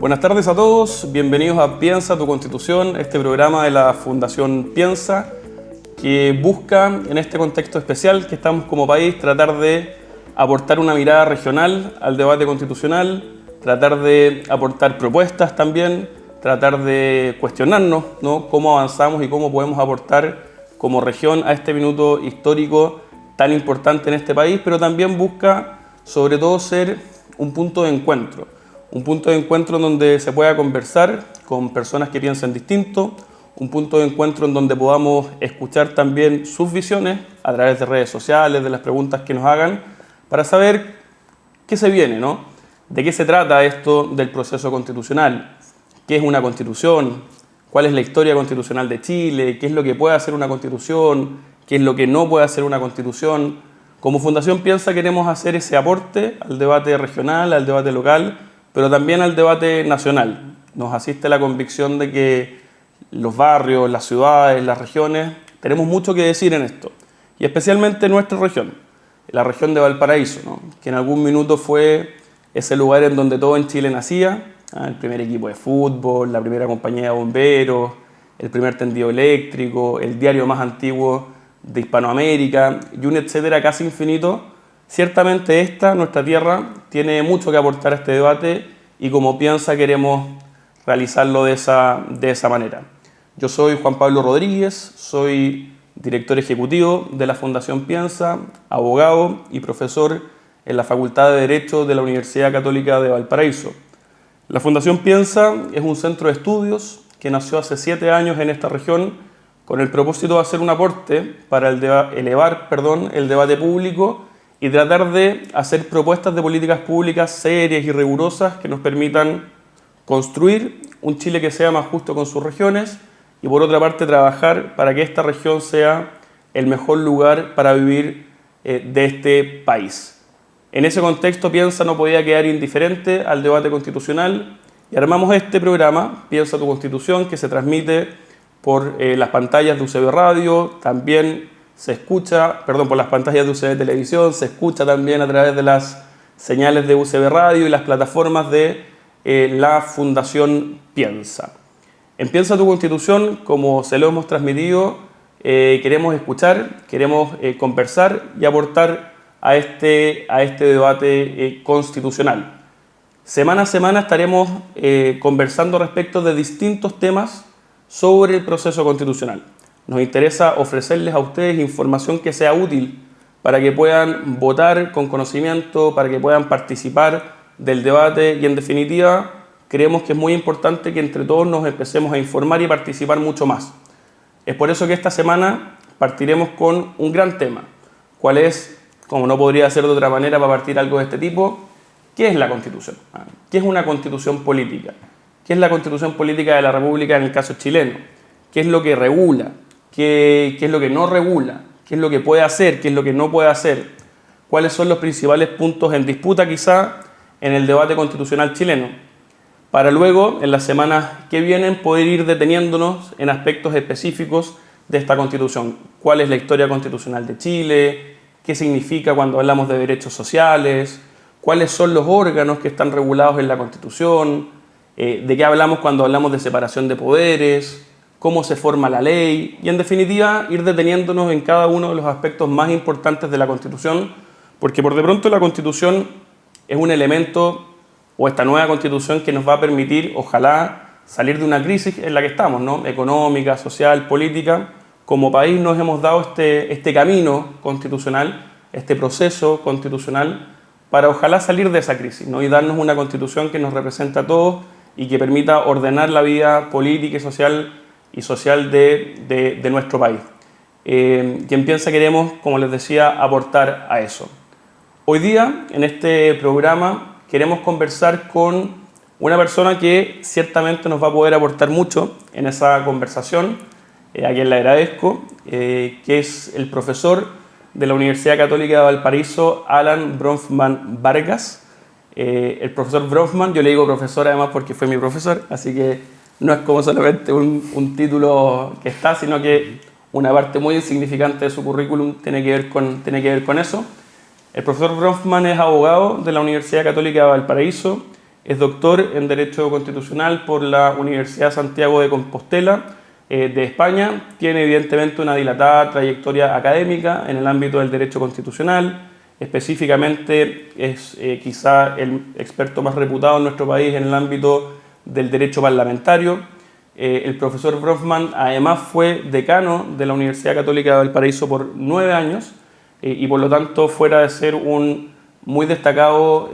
Buenas tardes a todos, bienvenidos a Piensa tu Constitución, este programa de la Fundación Piensa, que busca, en este contexto especial que estamos como país, tratar de aportar una mirada regional al debate constitucional, tratar de aportar propuestas también, tratar de cuestionarnos, ¿no?, cómo avanzamos y cómo podemos aportar como región a este minuto histórico tan importante en este país, pero también busca, sobre todo, ser un punto de encuentro. Un punto de encuentro en donde se pueda conversar con personas que piensan distinto, un punto de encuentro en donde podamos escuchar también sus visiones a través de redes sociales, de las preguntas que nos hagan, para saber qué se viene, ¿no? De qué se trata esto del proceso constitucional, qué es una constitución, cuál es la historia constitucional de Chile, qué es lo que puede hacer una constitución, qué es lo que no puede hacer una constitución. Como Fundación Piensa queremos hacer ese aporte al debate regional, al debate local, pero también al debate nacional. Nos asiste la convicción de que los barrios, las ciudades, las regiones, tenemos mucho que decir en esto, y especialmente nuestra región, la región de Valparaíso, ¿no?, que en algún minuto fue ese lugar en donde todo en Chile nacía, el primer equipo de fútbol, la primera compañía de bomberos, el primer tendido eléctrico, el diario más antiguo de Hispanoamérica, y un etcétera casi infinito. Ciertamente nuestra tierra, tiene mucho que aportar a este debate y como Piensa queremos realizarlo de esa manera. Yo soy Juan Pablo Rodríguez, soy director ejecutivo de la Fundación Piensa, abogado y profesor en la Facultad de Derecho de la Universidad Católica de Valparaíso. La Fundación Piensa es un centro de estudios que nació hace 7 años en esta región con el propósito de hacer un aporte para elevar el debate público y tratar de hacer propuestas de políticas públicas serias y rigurosas que nos permitan construir un Chile que sea más justo con sus regiones y, por otra parte, trabajar para que esta región sea el mejor lugar para vivir de este país. En ese contexto, Piensa no podía quedar indiferente al debate constitucional y armamos este programa, Piensa tu Constitución, que se transmite por las pantallas de UCB Radio, también se escucha, por las pantallas de UCB Televisión, se escucha también a través de las señales de UCB Radio y las plataformas de la Fundación Piensa. En Piensa tu Constitución, como se lo hemos transmitido, queremos escuchar, queremos conversar y aportar a este debate constitucional. Semana a semana estaremos conversando respecto de distintos temas sobre el proceso constitucional. Nos interesa ofrecerles a ustedes información que sea útil para que puedan votar con conocimiento, para que puedan participar del debate y, en definitiva, creemos que es muy importante que entre todos nos empecemos a informar y participar mucho más. Es por eso que esta semana partiremos con un gran tema. ¿Cuál es, como no podría ser de otra manera para partir algo de este tipo, qué es la Constitución? ¿Qué es una Constitución política? ¿Qué es la Constitución política de la República en el caso chileno? ¿Qué es lo que regula? ¿Qué es lo que no regula? ¿Qué es lo que puede hacer? ¿Qué es lo que no puede hacer? ¿Cuáles son los principales puntos en disputa quizá en el debate constitucional chileno? Para luego, en las semanas que vienen, poder ir deteniéndonos en aspectos específicos de esta Constitución. ¿Cuál es la historia constitucional de Chile? ¿Qué significa cuando hablamos de derechos sociales? ¿Cuáles son los órganos que están regulados en la Constitución? ¿De qué hablamos cuando hablamos de separación de poderes? ¿Cómo se forma la ley? Y, en definitiva, ir deteniéndonos en cada uno de los aspectos más importantes de la Constitución, porque por de pronto la Constitución es un elemento, o esta nueva Constitución, que nos va a permitir, ojalá, salir de una crisis en la que estamos, ¿no?, económica, social, política. Como país nos hemos dado este camino constitucional, este proceso constitucional, para ojalá salir de esa crisis, ¿no?, y darnos una Constitución que nos represente a todos y que permita ordenar la vida política y social de nuestro país. Quien Piensa queremos, como les decía, aportar a eso. Hoy día, en este programa, queremos conversar con una persona que ciertamente nos va a poder aportar mucho en esa conversación, a quien le agradezco, que es el profesor de la Universidad Católica de Valparaíso, Alan Bronfman Vargas. El profesor Bronfman, yo le digo profesor además porque fue mi profesor, así que no es como solamente un título que está, sino que una parte muy insignificante de su currículum tiene que ver con eso. El profesor Bronfman es abogado de la Universidad Católica de Valparaíso, Es doctor en Derecho Constitucional por la Universidad Santiago de Compostela de España. Tiene evidentemente una dilatada trayectoria académica en el ámbito del derecho constitucional. Específicamente es quizá el experto más reputado en nuestro país en el ámbito del derecho parlamentario. El profesor Bronfman además fue decano de la Universidad Católica de Valparaíso por 9 años y por lo tanto, fuera de ser un muy destacado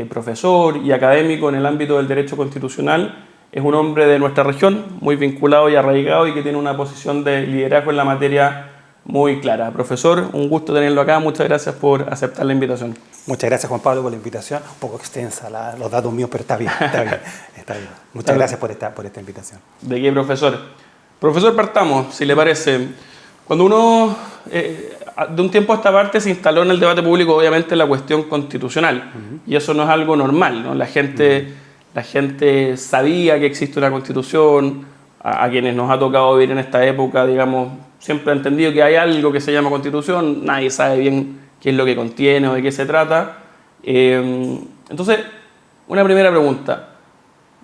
profesor y académico en el ámbito del derecho constitucional, es un hombre de nuestra región, muy vinculado y arraigado y que tiene una posición de liderazgo en la materia muy clara. Profesor, un gusto tenerlo acá, muchas gracias por aceptar la invitación. Muchas gracias, Juan Pablo, por la invitación. Un poco extensa los datos míos, pero está bien, está bien, está bien. Muchas gracias por esta invitación. ¿De qué, profesor? Profesor, partamos, si le parece. Cuando uno, de un tiempo a esta parte, se instaló en el debate público, obviamente, la cuestión constitucional. Y eso no es algo normal, ¿no? La gente sabía que existe una constitución. A quienes nos ha tocado vivir en esta época, digamos, siempre ha entendido que hay algo que se llama constitución. Nadie sabe bien qué es lo que contiene o de qué se trata. Entonces, una primera pregunta.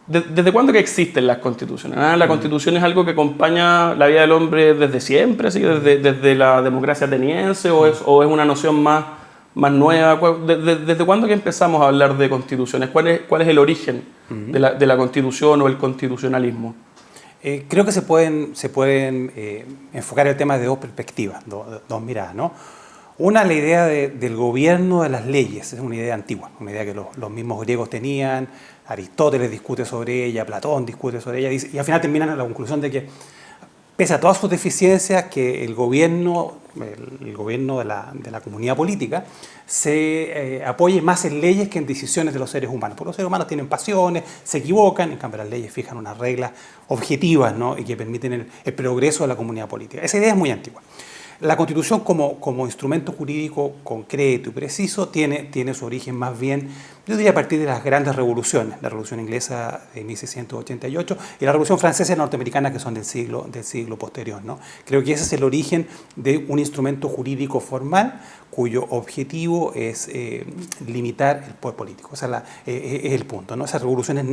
¿Desde cuándo que existen las constituciones? ¿La constitución es algo que acompaña la vida del hombre desde siempre, así, desde la democracia ateniense, o es una noción más nueva? ¿Desde cuándo que empezamos a hablar de constituciones? ¿Cuál es el origen de la constitución o el constitucionalismo? Creo que se pueden enfocar el tema de dos perspectivas, dos miradas, ¿no? Una, la idea del gobierno de las leyes, es una idea antigua, una idea que los mismos griegos tenían, Aristóteles discute sobre ella, Platón discute sobre ella, y al final terminan en la conclusión de que, pese a todas sus deficiencias, que el gobierno de la comunidad política se apoye más en leyes que en decisiones de los seres humanos. Porque los seres humanos tienen pasiones, se equivocan, en cambio las leyes fijan unas reglas objetivas, ¿no? Y que permiten el progreso de la comunidad política. Esa idea es muy antigua. La Constitución como instrumento jurídico concreto y preciso tiene su origen más bien, yo diría, a partir de las grandes revoluciones, la Revolución Inglesa de 1688 y la Revolución Francesa y Norteamericana, que son del siglo posterior, ¿no? Creo que ese es el origen de un instrumento jurídico formal cuyo objetivo es limitar el poder político. O sea, es el punto, ¿no? Esas revoluciones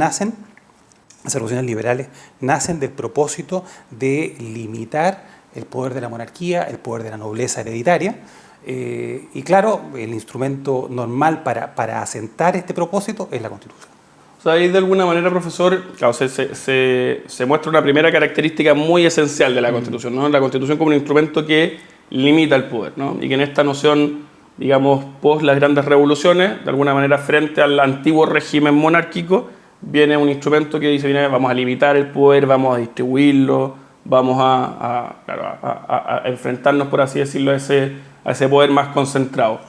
liberales nacen del propósito de limitar el poder de la monarquía, el poder de la nobleza hereditaria, y claro, el instrumento normal para asentar este propósito es la Constitución. O sea, ahí de alguna manera, profesor, claro, se muestra una primera característica muy esencial de la Constitución, ¿no? La Constitución como un instrumento que limita el poder, ¿no? Y que en esta noción, digamos, post las grandes revoluciones, de alguna manera frente al antiguo régimen monárquico, viene un instrumento que dice, vamos a limitar el poder, vamos a distribuirlo, vamos a enfrentarnos, por así decirlo, a ese poder más concentrado.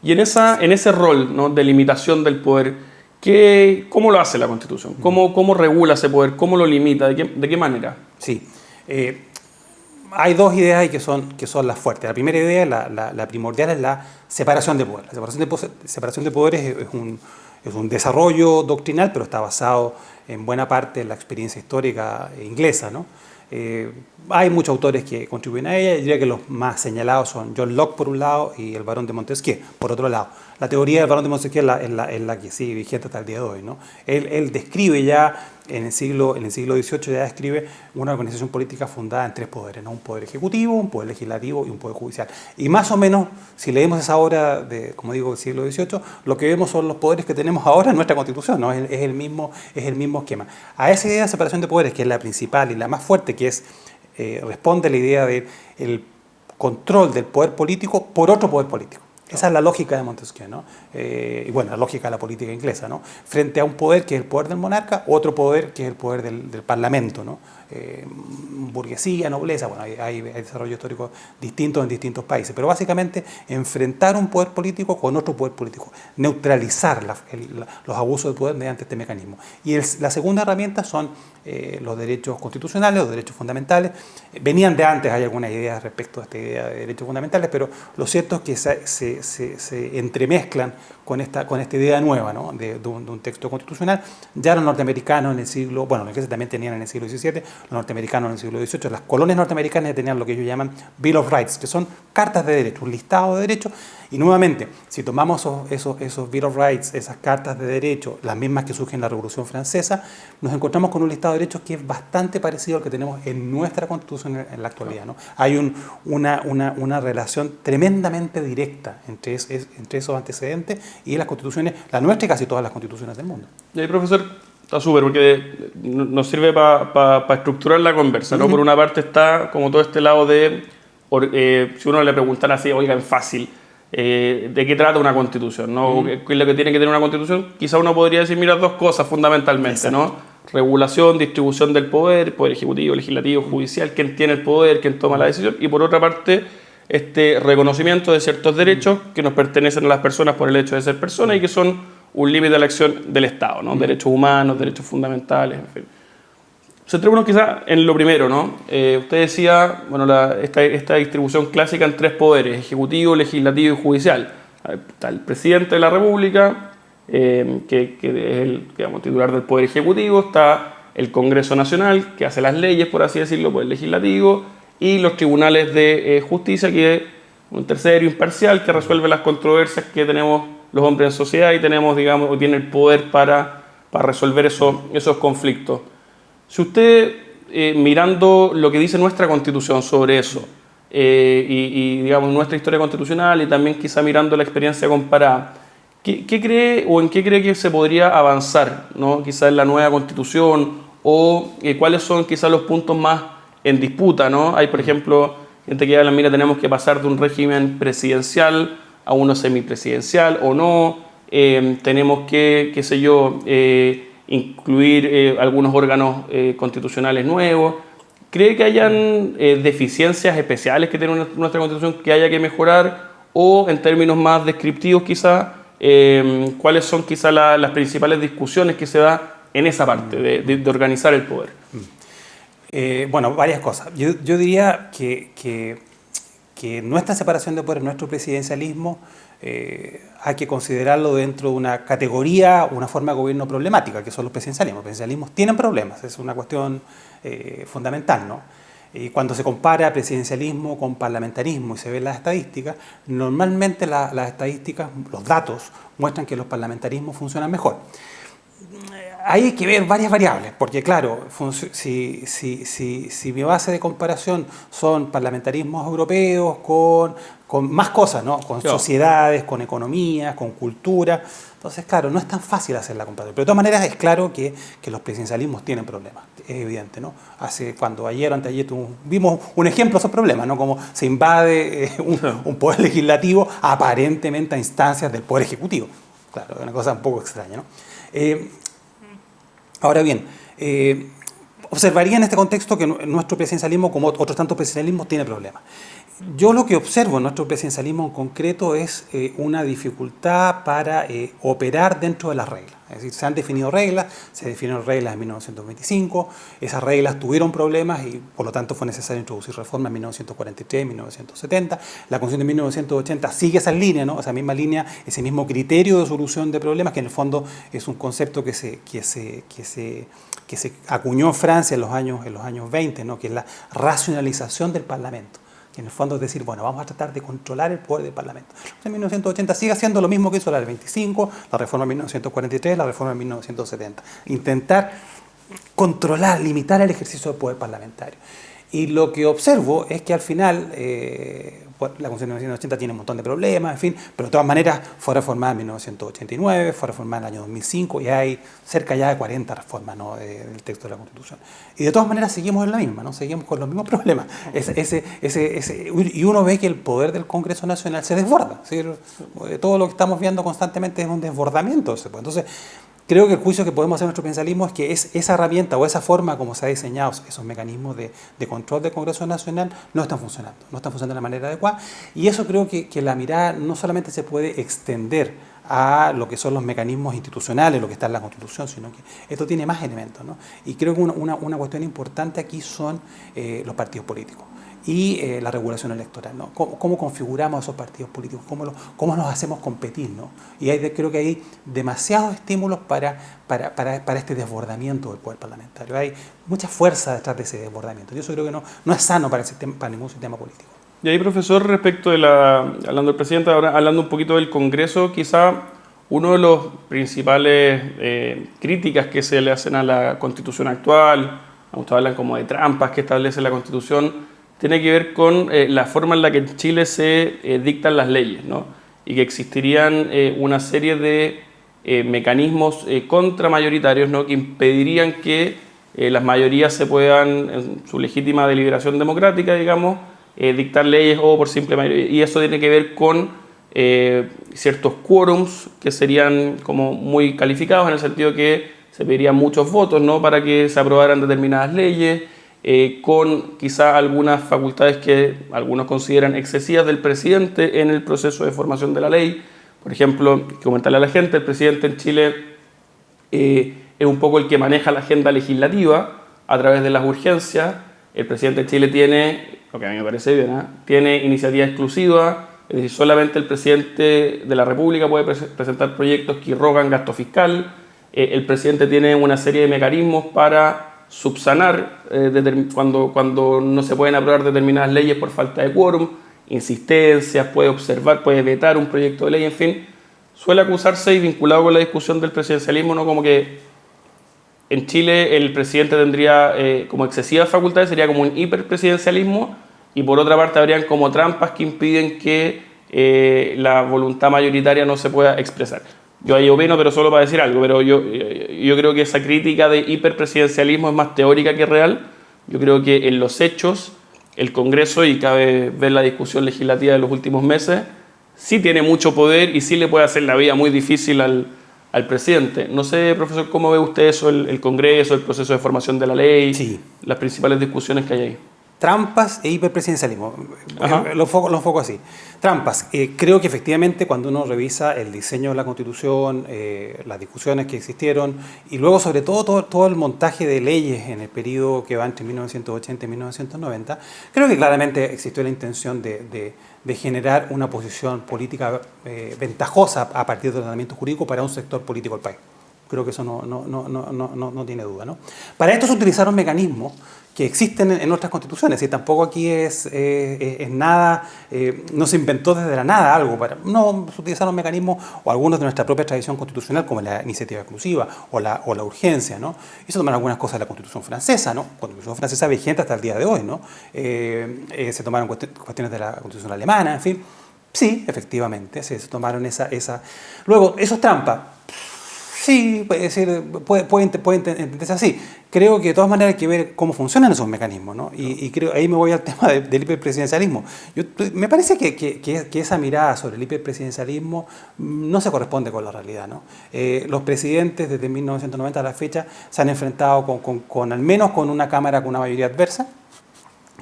Y en ese rol, ¿no?, de limitación del poder, ¿cómo lo hace la Constitución? ¿Cómo regula ese poder? ¿Cómo lo limita? ¿De qué manera? Sí. Hay dos ideas ahí que son las fuertes. La primera idea, la primordial, es la separación de poderes. La separación de poderes es un desarrollo doctrinal, pero está basado en buena parte en la experiencia histórica inglesa, ¿no? Hay muchos autores que contribuyen a ella. Yo diría que los más señalados son John Locke por un lado y el Barón de Montesquieu por otro lado. La teoría del Barón de Montesquieu es la que sigue vigente hasta el día de hoy, ¿no? Él describe ya en el siglo XVIII, ya describe una organización política fundada en tres poderes, ¿no? Un poder ejecutivo, un poder legislativo y un poder judicial. Y más o menos, si leemos esa obra como digo, del siglo XVIII, lo que vemos son los poderes que tenemos ahora en nuestra Constitución, ¿no? Es el mismo esquema. A esa idea de separación de poderes, que es la principal y la más fuerte, que responde a la idea del control del poder político por otro poder político. Esa es la lógica de Montesquieu, ¿no? Y bueno, la lógica de la política inglesa, ¿no? Frente a un poder que es el poder del monarca, otro poder que es el poder del parlamento, ¿no? Burguesía, nobleza, bueno, hay desarrollos históricos distintos en distintos países, pero básicamente enfrentar un poder político con otro poder político, neutralizar los abusos de poder mediante este mecanismo. Y la segunda herramienta son los derechos constitucionales, los derechos fundamentales. Venían de antes, hay algunas ideas respecto a esta idea de derechos fundamentales, pero lo cierto es que se entremezclan con esta idea nueva, ¿no? de un texto constitucional. Ya los norteamericanos en el siglo, bueno, los ingleses también tenían en el siglo XVII, los norteamericanos en el siglo XVIII, las colonias norteamericanas tenían lo que ellos llaman Bill of Rights, que son cartas de derechos, un listado de derechos, y nuevamente, si tomamos esos Bill of Rights, esas cartas de derechos, las mismas que surgen en la Revolución Francesa, nos encontramos con un listado de derechos que es bastante parecido al que tenemos en nuestra Constitución en la actualidad, ¿no? Hay una relación tremendamente directa entre esos antecedentes y las constituciones, la nuestra y casi todas las constituciones del mundo. Y ahí, profesor, está súper, porque nos sirve para estructurar la conversa, ¿no? Por una parte está como todo este lado de, si uno le preguntara así, oigan, fácil, ¿de qué trata una constitución? ¿No? ¿Qué es lo que tiene que tener una constitución? Quizá uno podría decir, mira, dos cosas fundamentalmente, exacto, ¿no? Regulación, distribución del poder ejecutivo, legislativo, judicial, quién tiene el poder, quién toma la decisión, y por otra parte, este reconocimiento de ciertos derechos que nos pertenecen a las personas por el hecho de ser personas y que son un límite de la acción del Estado, ¿no? Derechos humanos, derechos fundamentales, en fin. Centrémonos quizás en lo primero, ¿no? Usted decía, bueno, esta distribución clásica en tres poderes, ejecutivo, legislativo y judicial. Está el presidente de la República, que es el, digamos, titular del poder ejecutivo, está el Congreso Nacional, que hace las leyes, por así decirlo, por el legislativo, y los tribunales de justicia, que es un tercero imparcial que resuelve las controversias que tenemos los hombres en sociedad y tenemos, digamos, tiene el poder para resolver esos conflictos. Si usted, mirando lo que dice nuestra Constitución sobre eso, y digamos nuestra historia constitucional y también quizá mirando la experiencia comparada, ¿qué cree o en qué cree que se podría avanzar, ¿no? Quizá en la nueva Constitución o cuáles son quizás los puntos más en disputa, ¿no? Hay, por ejemplo, gente que habla, mira, tenemos que pasar de un régimen presidencial a uno semipresidencial o no, tenemos que, qué sé yo, incluir algunos órganos constitucionales nuevos. ¿Cree que hayan deficiencias especiales que tiene nuestra Constitución que haya que mejorar? O, en términos más descriptivos quizá, ¿cuáles son quizá las principales discusiones que se da en esa parte de organizar el poder? Bueno, varias cosas. Yo diría que nuestra separación de poderes, nuestro presidencialismo, hay que considerarlo dentro de una categoría, una forma de gobierno problemática, que son los presidencialismos. Los presidencialismos tienen problemas, es una cuestión fundamental, ¿no? Y cuando se compara presidencialismo con parlamentarismo y se ven las estadísticas, normalmente las estadísticas, los datos, muestran que los parlamentarismos funcionan mejor. Hay que ver varias variables, porque claro, si mi base de comparación son parlamentarismos europeos con más cosas, ¿no? Con sociedades, con economías, con cultura, entonces claro, no es tan fácil hacer la comparación. Pero de todas maneras es claro que los presidencialismos tienen problemas, es evidente, ¿no? Cuando ayer o anteayer vimos un ejemplo de esos problemas, ¿no? Como se invade un poder legislativo aparentemente a instancias del poder ejecutivo. Claro, es una cosa un poco extraña, ¿no? Ahora bien, observaría en este contexto que nuestro presidencialismo, como otros tantos presidencialismos, tiene problemas. Yo lo que observo en nuestro presidencialismo en concreto es una dificultad para operar dentro de las reglas. Es decir, se han definido reglas, se definieron reglas en 1925, esas reglas tuvieron problemas y por lo tanto fue necesario introducir reformas en 1943, 1970. La Constitución de 1980 sigue esa línea, ¿no? Esa misma línea, ese mismo criterio de solución de problemas, que en el fondo es un concepto que se acuñó en Francia en los años 20, ¿no? Que es la racionalización del Parlamento. Que en el fondo es decir, bueno, vamos a tratar de controlar el poder del Parlamento. En 1980 sigue haciendo lo mismo que hizo la del 25, la reforma de 1943, la reforma de 1970. Intentar controlar, limitar el ejercicio del poder parlamentario. Y lo que observo es que al final, la Constitución de 1980 tiene un montón de problemas, en fin, pero de todas maneras fue reformada en 1989, fue reformada en el año 2005 y hay cerca ya de 40 reformas, ¿no? Del texto de la Constitución. Y de todas maneras seguimos en la misma, ¿no? Seguimos con los mismos problemas. Y uno ve que el poder del Congreso Nacional se desborda. ¿Sí? Todo lo que estamos viendo constantemente es un desbordamiento. Entonces, creo que el juicio que podemos hacer en nuestro presidencialismo es que esa herramienta o esa forma como se ha diseñado esos mecanismos de control del Congreso Nacional no están funcionando de la manera adecuada, y eso creo que la mirada no solamente se puede extender a lo que son los mecanismos institucionales, lo que está en la Constitución, sino que esto tiene más elementos, ¿no? Y creo que una cuestión importante aquí son los partidos políticos. y la regulación electoral, ¿no? ¿Cómo configuramos esos partidos políticos? ¿Cómo los hacemos competir, ¿no? Y creo que hay demasiados estímulos para este desbordamiento del poder parlamentario. Hay mucha fuerza detrás de ese desbordamiento. Y eso creo que no es sano para ningún sistema político. Y ahí, profesor, respecto de hablando del presidente, ahora hablando un poquito del Congreso, quizá uno de los principales críticas que se le hacen a la Constitución actual, muchos hablan como de trampas que establece la Constitución, tiene que ver con la forma en la que en Chile se dictan las leyes, ¿no? Y que existirían una serie de mecanismos contramayoritarios, ¿no? Que impedirían que las mayorías se puedan, en su legítima deliberación democrática, digamos, dictar leyes o por simple mayoría. Y eso tiene que ver con ciertos quórums que serían como muy calificados en el sentido que se pedirían muchos votos, ¿no? Para que se aprobaran determinadas leyes, con quizá algunas facultades que algunos consideran excesivas del presidente en el proceso de formación de la ley. Por ejemplo, comentarle a la gente, el presidente en Chile es un poco el que maneja la agenda legislativa a través de las urgencias. El presidente de Chile tiene, lo que a mí me parece bien, tiene iniciativa exclusiva, es decir, solamente el presidente de la República puede presentar proyectos que irrogan gasto fiscal. El presidente tiene una serie de mecanismos para subsanar cuando no se pueden aprobar determinadas leyes por falta de quórum, insistencias, puede observar, puede vetar un proyecto de ley, en fin. Suele acusarse y vinculado con la discusión del presidencialismo, ¿no? Como que en Chile el presidente tendría como excesivas facultades, sería como un hiperpresidencialismo, y por otra parte habrían como trampas que impiden que la voluntad mayoritaria no se pueda expresar. Yo ahí opino, pero solo para decir algo, pero yo creo que esa crítica de hiperpresidencialismo es más teórica que real. Yo creo que en los hechos el Congreso, y cabe ver la discusión legislativa de los últimos meses, sí tiene mucho poder y sí le puede hacer la vida muy difícil al presidente. No sé, profesor, ¿cómo ve usted eso, el Congreso, el proceso de formación de la ley, Sí. las principales discusiones que hay ahí? Trampas e hiperpresidencialismo. Lo enfoco así. Trampas. Creo que efectivamente cuando uno revisa el diseño de la Constitución, las discusiones que existieron y luego sobre todo el montaje de leyes en el periodo que va entre 1980 y 1990, creo que claramente existió la intención de generar una posición política ventajosa a partir del ordenamiento jurídico para un sector político del país. Creo que eso no tiene duda, ¿no? Para esto se utilizaron mecanismos que existen en otras constituciones, y tampoco aquí es nada, no se inventó desde la nada algo, no se utilizaron mecanismos o algunos de nuestra propia tradición constitucional, como la iniciativa exclusiva o la urgencia, ¿no? Y se tomaron algunas cosas de la Constitución francesa, ¿no? Constitución francesa vigente hasta el día de hoy, ¿no? Se tomaron cuestiones de la Constitución alemana, en fin. Sí, efectivamente, se tomaron esa. Luego, ¿eso es trampa? Sí, puede entenderse así. Creo que de todas maneras hay que ver cómo funcionan esos mecanismos, ¿no? Y creo, ahí me voy al tema del hiperpresidencialismo. Me parece que esa mirada sobre el hiperpresidencialismo no se corresponde con la realidad, ¿no? Los presidentes desde 1990 a la fecha se han enfrentado con al menos con una Cámara con una mayoría adversa,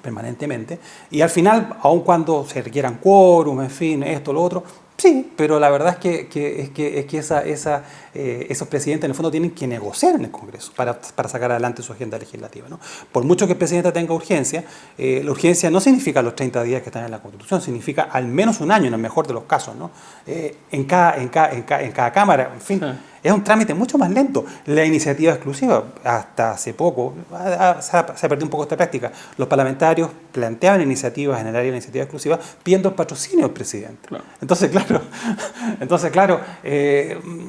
permanentemente, y al final, aun cuando se requieran quórum, en fin, esto, lo otro, sí, pero la verdad es que esos presidentes en el fondo tienen que negociar en el Congreso para sacar adelante su agenda legislativa, ¿no? Por mucho que el presidente tenga urgencia, la urgencia no significa los 30 días que están en la Constitución, significa al menos un año en el mejor de los casos, ¿no? En cada Cámara, en fin. Sí. Es un trámite mucho más lento. La iniciativa exclusiva, hasta hace poco, se ha perdido un poco esta práctica. Los parlamentarios planteaban iniciativas en el área de la iniciativa exclusiva pidiendo el patrocinio del presidente. Claro. Entonces, claro,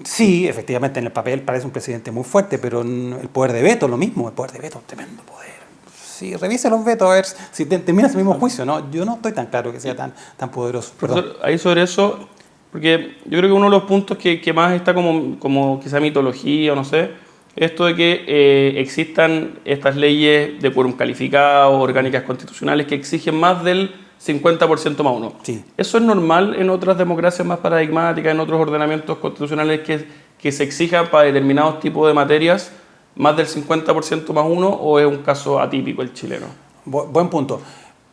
sí, efectivamente en el papel parece un presidente muy fuerte, pero el poder de veto, lo mismo, el poder de veto es un tremendo poder. Sí, revise los vetos a ver si terminas el mismo juicio, ¿no? Yo no estoy tan claro que sea tan poderoso. Profesor, ahí sobre eso, porque yo creo que uno de los puntos que más está como quizá mitología o no sé, esto de que existan estas leyes de quórum calificado, orgánicas constitucionales que exigen más del 50% más uno. Sí. ¿Eso es normal en otras democracias más paradigmáticas, en otros ordenamientos constitucionales que se exija para determinados tipos de materias más del 50% más uno, o es un caso atípico el chileno? Buen punto.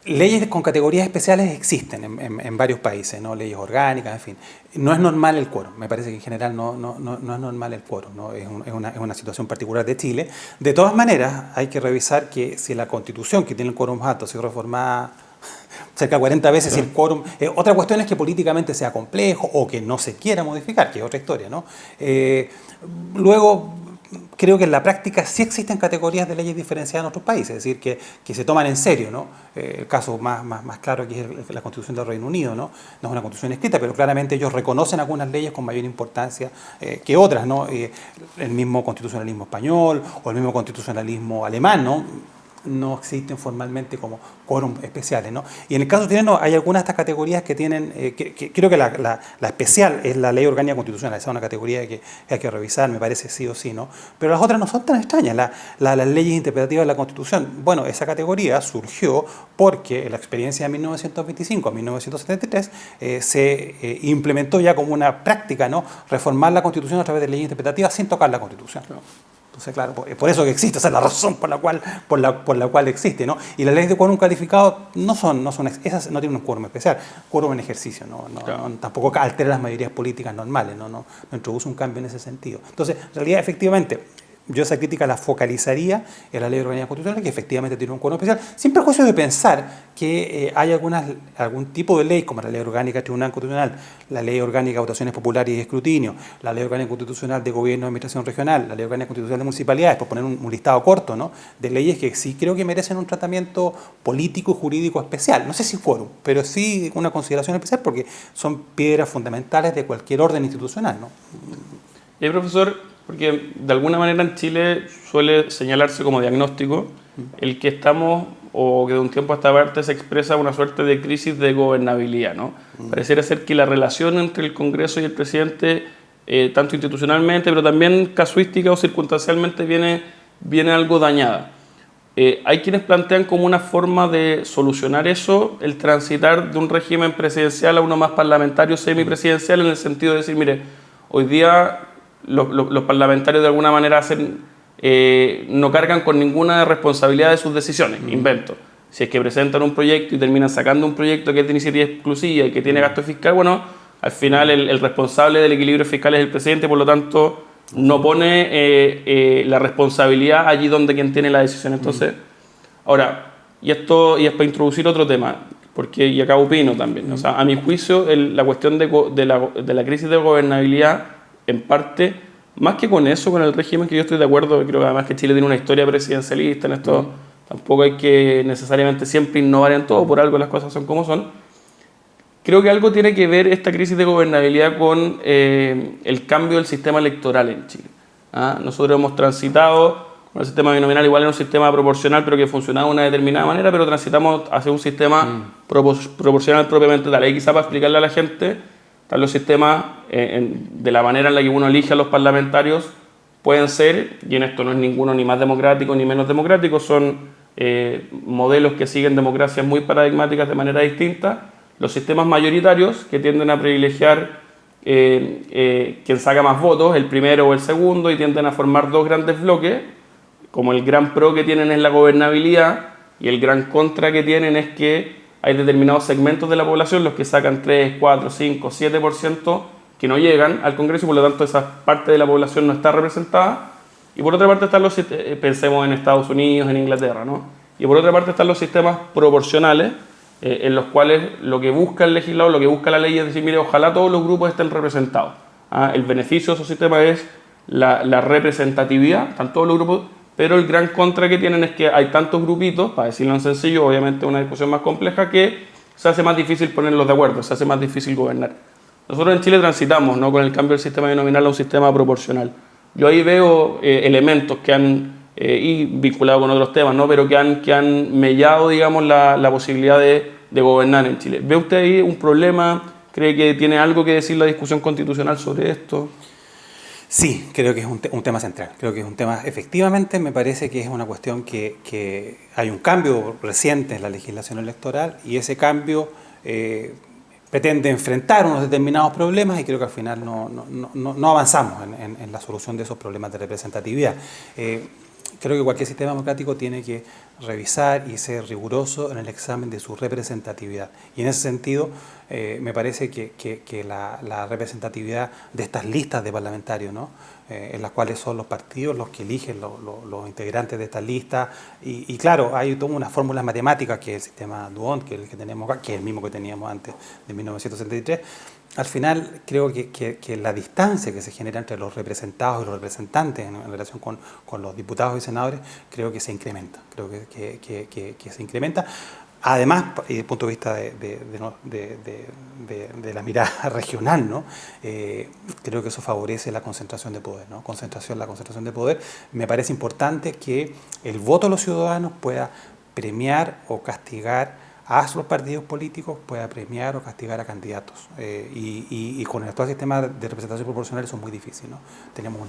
Leyes con categorías especiales existen en varios países, ¿no? Leyes orgánicas, en fin. No es normal el quórum, me parece que en general no es normal el quórum, ¿no? Es una situación particular de Chile. De todas maneras, hay que revisar que si la Constitución, que tiene el quórum alto, ha sido reformada cerca de 40 veces si el quórum. Otra cuestión es que políticamente sea complejo o que no se quiera modificar, que es otra historia, ¿no? Luego, creo que en la práctica sí existen categorías de leyes diferenciadas en otros países, es decir, que se toman en serio, ¿no? El caso más claro aquí es la Constitución del Reino Unido, ¿no? No es una constitución escrita, pero claramente ellos reconocen algunas leyes con mayor importancia que otras, ¿no? El mismo constitucionalismo español o el mismo constitucionalismo alemán, ¿no? No existen formalmente como quórum especiales, ¿no? Y en el caso chileno hay algunas de estas categorías que tienen, creo que la especial es la ley orgánica constitucional, esa es una categoría que hay que revisar, me parece sí o sí, ¿no? Pero las otras no son tan extrañas, las leyes interpretativas de la Constitución. Bueno, esa categoría surgió porque en la experiencia de 1925 a 1973 se implementó ya como una práctica, ¿no? Reformar la Constitución a través de leyes interpretativas sin tocar la Constitución. Entonces, claro, por eso que existe, esa es la razón por la cual existe, ¿no? Y las leyes de quórum calificado esas no tienen un quórum especial, quórum en ejercicio, claro. Tampoco altera las mayorías políticas normales, no introduce un cambio en ese sentido. Entonces, en realidad, efectivamente, yo esa crítica la focalizaría en la ley orgánica constitucional, que efectivamente tiene un quórum especial, sin perjuicio de pensar que hay algún tipo de ley, como la ley orgánica tribunal constitucional, la ley orgánica de votaciones populares y escrutinio, la ley orgánica constitucional de gobierno y administración regional, la ley orgánica constitucional de municipalidades, por poner un listado corto, ¿no? De leyes que sí creo que merecen un tratamiento político y jurídico especial. No sé si quórum, pero sí una consideración especial porque son piedras fundamentales de cualquier orden institucional, ¿no? Y profesor, porque de alguna manera en Chile suele señalarse como diagnóstico el que estamos, o que de un tiempo a esta parte se expresa una suerte de crisis de gobernabilidad, ¿no? Pareciera ser que la relación entre el Congreso y el presidente, tanto institucionalmente, pero también casuística o circunstancialmente, viene algo dañada. Hay quienes plantean como una forma de solucionar eso el transitar de un régimen presidencial a uno más parlamentario, semipresidencial, en el sentido de decir, mire, hoy día los parlamentarios de alguna manera no cargan con ninguna responsabilidad de sus decisiones, invento. Si es que presentan un proyecto y terminan sacando un proyecto que es de iniciativa exclusiva y que tiene gasto fiscal, bueno, al final el responsable del equilibrio fiscal es el presidente, por lo tanto no pone la responsabilidad allí donde quien tiene la decisión. Entonces, ahora, y es para introducir otro tema, porque y acá opino también, o sea, a mi juicio la cuestión de la crisis de gobernabilidad, en parte, más que con eso, con el régimen, que yo estoy de acuerdo, creo que además que Chile tiene una historia presidencialista, en esto tampoco hay que necesariamente siempre innovar en todo, por algo las cosas son como son. Creo que algo tiene que ver esta crisis de gobernabilidad con el cambio del sistema electoral en Chile. Nosotros hemos transitado con el sistema binominal, igual en un sistema proporcional, pero que funcionaba de una determinada manera, pero transitamos hacia un sistema proporcional propiamente tal. Y quizá para explicarle a la gente, están los sistemas de la manera en la que uno elige a los parlamentarios, pueden ser, y en esto no es ninguno ni más democrático ni menos democrático, son modelos que siguen democracias muy paradigmáticas de manera distinta. Los sistemas mayoritarios, que tienden a privilegiar quien saca más votos, el primero o el segundo, y tienden a formar dos grandes bloques, como el gran pro que tienen es la gobernabilidad, y el gran contra que tienen es que hay determinados segmentos de la población, los que sacan 3, 4, 5, 7%, que no llegan al Congreso, y por lo tanto esa parte de la población no está representada. Y por otra parte están pensemos en Estados Unidos, en Inglaterra, ¿no? Y por otra parte están los sistemas proporcionales, en los cuales lo que busca el legislador, lo que busca la ley es decir, mire, ojalá todos los grupos estén representados. El beneficio de esos sistemas es la representatividad, están todos los grupos, pero el gran contra que tienen es que hay tantos grupitos, para decirlo en sencillo, obviamente una discusión más compleja, que se hace más difícil ponerlos de acuerdo, se hace más difícil gobernar. Nosotros en Chile transitamos, ¿no?, con el cambio del sistema binominal a un sistema proporcional. Yo ahí veo elementos que han, y vinculado con otros temas, ¿no?, pero que han mellado, digamos, la posibilidad de gobernar en Chile. ¿Ve usted ahí un problema? ¿Cree que tiene algo que decir la discusión constitucional sobre esto? Sí, creo que es un tema central. Creo que es un tema, efectivamente, me parece que es una cuestión que hay un cambio reciente en la legislación electoral y ese cambio pretende enfrentar unos determinados problemas y creo que al final no avanzamos en la solución de esos problemas de representatividad. creo que cualquier sistema democrático tiene que revisar y ser riguroso en el examen de su representatividad. Y en ese sentido, me parece que la representatividad de estas listas de parlamentarios, ¿no? En las cuales son los partidos los que eligen los integrantes de estas listas. Y claro, hay toda una fórmula matemática que es el sistema Duont, que es el que tenemos acá, que es el mismo que teníamos antes de 1963. Al final, creo que la distancia que se genera entre los representados y los representantes en relación con los diputados y senadores, creo que se incrementa. Creo que se incrementa. Además, desde el punto de vista de la mirada regional, ¿no? Creo que eso favorece la concentración de poder, ¿no? La concentración de poder. Me parece importante que el voto de los ciudadanos pueda premiar o castigar a los partidos políticos, pueda premiar o castigar a candidatos. Y con el actual sistema de representación proporcional eso es muy difícil, ¿no? Tenemos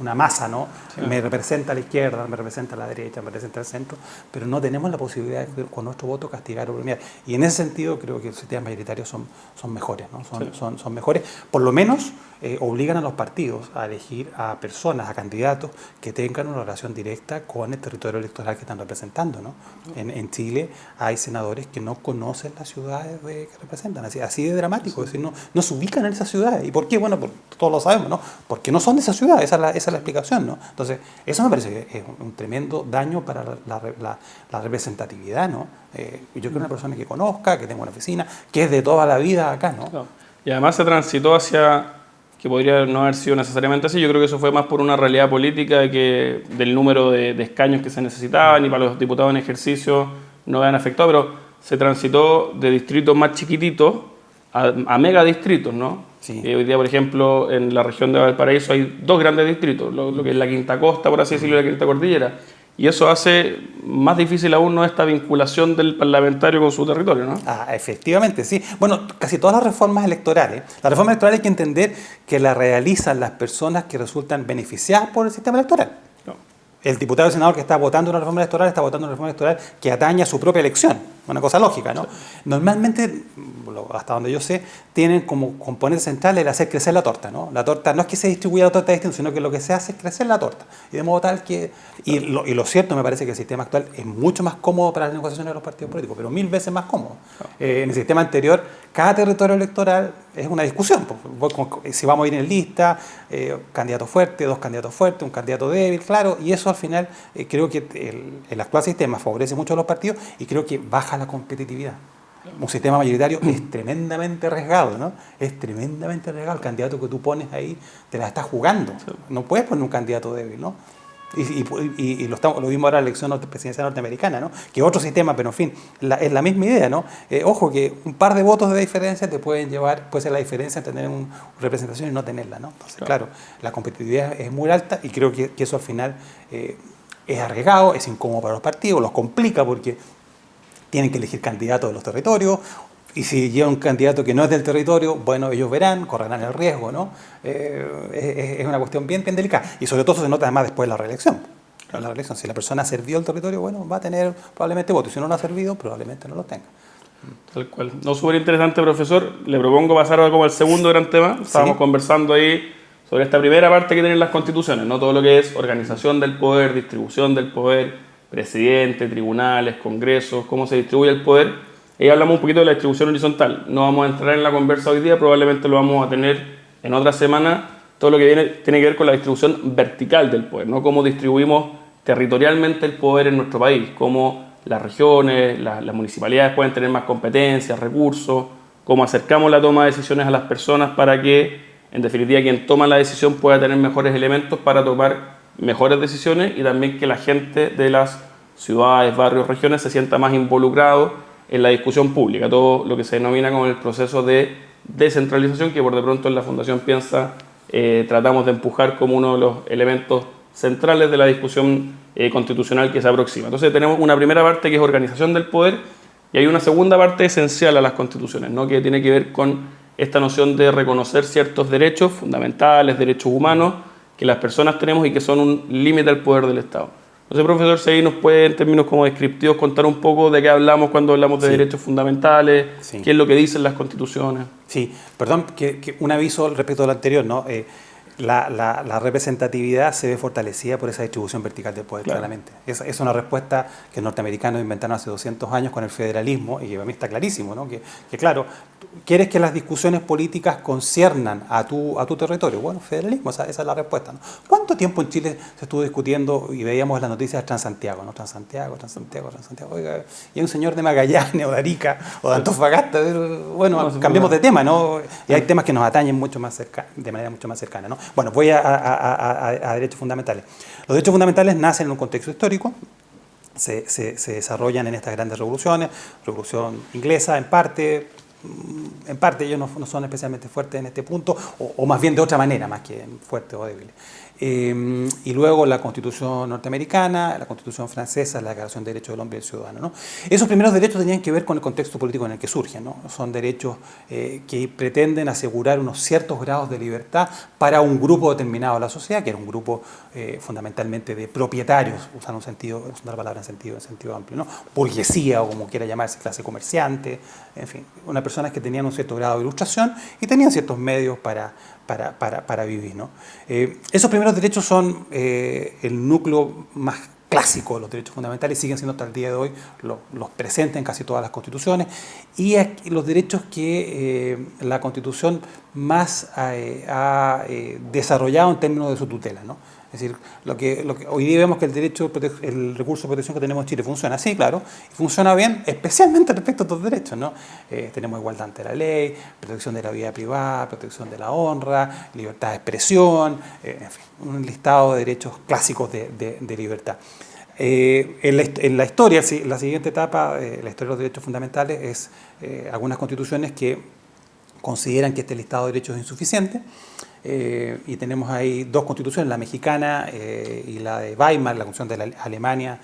una masa, ¿no? Sí. Me representa a la izquierda, me representa a la derecha, me representa al centro, pero no tenemos la posibilidad de con nuestro voto castigar o premiar. Y en ese sentido creo que los sistemas mayoritarios son mejores, ¿no? Son mejores. Por lo menos obligan a los partidos a elegir a personas, a candidatos que tengan una relación directa con el territorio electoral que están representando, ¿no? En Chile hay senadores que no conocen las ciudades que representan, así de dramático, es decir, no se ubican en esas ciudades. ¿Y por qué? Bueno, todos lo sabemos, ¿no? Porque no son de esa ciudad, esa es la explicación, ¿no? Entonces, eso me parece que es un tremendo daño para la representatividad, ¿no? Yo quiero una persona que conozca, que tenga una oficina, que es de toda la vida acá, ¿no? Claro. Y además se transitó hacia, que podría no haber sido necesariamente así, yo creo que eso fue más por una realidad política del número de escaños que se necesitaban y para los diputados en ejercicio no habían afectado, pero se transitó de distritos más chiquititos a megadistritos, ¿no? Sí. Hoy día, por ejemplo, en la región de Valparaíso hay 2 grandes distritos, lo que es la Quinta Costa, por así decirlo, y la Quinta Cordillera. Y eso hace más difícil aún, ¿no?, esta vinculación del parlamentario con su territorio, ¿no? Efectivamente, sí. Bueno, casi todas las reformas electorales hay que entender que las realizan las personas que resultan beneficiadas por el sistema electoral. No. El diputado y senador que está votando una reforma electoral está votando una reforma electoral que atañe a su propia elección. Una cosa lógica, ¿no? Sí. Normalmente, hasta donde yo sé, tienen como componente central el hacer crecer la torta, ¿no? La torta no es que se distribuya la torta distinto, sino que lo que se hace es crecer la torta. Y de modo tal que... Y lo cierto, me parece que el sistema actual es mucho más cómodo para las negociaciones de los partidos políticos, pero 1000 veces más cómodo. En el sistema anterior, cada territorio electoral es una discusión. Si vamos a ir en lista, candidato fuerte, 2 candidatos fuertes, un candidato débil, claro, y eso al final creo que el actual sistema favorece mucho a los partidos y creo que baja la competitividad. Un sistema mayoritario es tremendamente arriesgado, ¿no? Es tremendamente arriesgado. El candidato que tú pones ahí te la estás jugando. No puedes poner un candidato débil, ¿no? Y lo vimos ahora en la elección presidencial norteamericana, ¿no? Que otro sistema, pero en fin, es la misma idea, ¿no? Ojo, que un par de votos de diferencia te pueden llevar, puede ser la diferencia entre tener una representación y no tenerla, ¿no? Entonces, claro, la competitividad es muy alta y creo que eso al final es arriesgado, es incómodo para los partidos, los complica porque tienen que elegir candidatos de los territorios, y si lleva un candidato que no es del territorio, bueno, ellos verán, correrán el riesgo, ¿no? Es una cuestión bien delicada. Y sobre todo eso se nota además después de la reelección. Si la persona ha servido el territorio, bueno, va a tener probablemente votos. Si no lo ha servido, probablemente no lo tenga. Tal cual. No, súper interesante, profesor. Le propongo pasar ahora como al segundo gran tema. Estábamos conversando ahí sobre esta primera parte que tienen las constituciones, ¿no? Todo lo que es organización del poder, distribución del poder, presidente, tribunales, congresos, cómo se distribuye el poder. Ahí hablamos un poquito de la distribución horizontal. No vamos a entrar en la conversa hoy día, probablemente lo vamos a tener en otra semana. Todo lo que tiene que ver con la distribución vertical del poder, ¿no? Cómo distribuimos territorialmente el poder en nuestro país, cómo las regiones, las municipalidades pueden tener más competencias, recursos, cómo acercamos la toma de decisiones a las personas para que, en definitiva, quien toma la decisión pueda tener mejores elementos para tomar mejores decisiones y también que la gente de las ciudades, barrios, regiones se sienta más involucrado en la discusión pública, todo lo que se denomina como el proceso de descentralización que por de pronto en la Fundación Piensa tratamos de empujar como uno de los elementos centrales de la discusión constitucional que se aproxima. Entonces tenemos una primera parte que es organización del poder y hay una segunda parte esencial a las constituciones, ¿no? Que tiene que ver con esta noción de reconocer ciertos derechos fundamentales, derechos humanos, que las personas tenemos y que son un límite al poder del Estado. Entonces, profesor, si ahí nos puede, en términos como descriptivos, contar un poco de qué hablamos cuando hablamos de derechos fundamentales, qué es lo que dicen las constituciones. Sí, perdón, que un aviso respecto a lo anterior, ¿no? la representatividad se ve fortalecida por esa distribución vertical del poder, claramente. Es una respuesta que los norteamericanos inventaron hace 200 años con el federalismo y que para mí está clarísimo, ¿no? Que claro, ¿quieres que las discusiones políticas conciernan a tu territorio? Bueno, federalismo, esa es la respuesta, ¿no? ¿Cuánto tiempo en Chile se estuvo discutiendo y veíamos las noticias de Transantiago, ¿no? Transantiago. Oiga, y hay un señor de Magallanes o de Arica o de Antofagasta. Bueno, cambiemos de tema, ¿no? Y hay temas que nos atañen mucho más de manera mucho más cercana, ¿no? Bueno, voy a derechos fundamentales. Los derechos fundamentales nacen en un contexto histórico, se desarrollan en estas grandes revoluciones, revolución inglesa en parte ellos no son especialmente fuertes en este punto, o más bien de otra manera, más que fuertes o débiles. Y luego la Constitución norteamericana, la Constitución francesa, la Declaración de Derechos del Hombre y del Ciudadano, ¿no? Esos primeros derechos tenían que ver con el contexto político en el que surgen, ¿no? Son derechos que pretenden asegurar unos ciertos grados de libertad para un grupo determinado de la sociedad, que era un grupo fundamentalmente de propietarios, usando la palabra en sentido amplio, ¿no? Burguesía, o como quiera llamarse, clase comerciante, en fin, unas personas que tenían un cierto grado de ilustración y tenían ciertos medios para vivir, ¿no? Esos primeros derechos son el núcleo más clásico de los derechos fundamentales, siguen siendo hasta el día de hoy los presentes en casi todas las constituciones, y los derechos que la Constitución más ha desarrollado en términos de su tutela, ¿no? Es decir, lo que hoy día vemos que el recurso de protección que tenemos en Chile funciona así, claro, y funciona bien, especialmente respecto a estos derechos, ¿no? Tenemos igualdad ante la ley, protección de la vida privada, protección de la honra, libertad de expresión, en fin, un listado de derechos clásicos de libertad. En la historia, la siguiente etapa, la historia de los derechos fundamentales, es algunas constituciones que consideran que este listado de derechos es insuficiente. Y tenemos ahí dos constituciones, la mexicana y la de Weimar, la Constitución de la Alemania,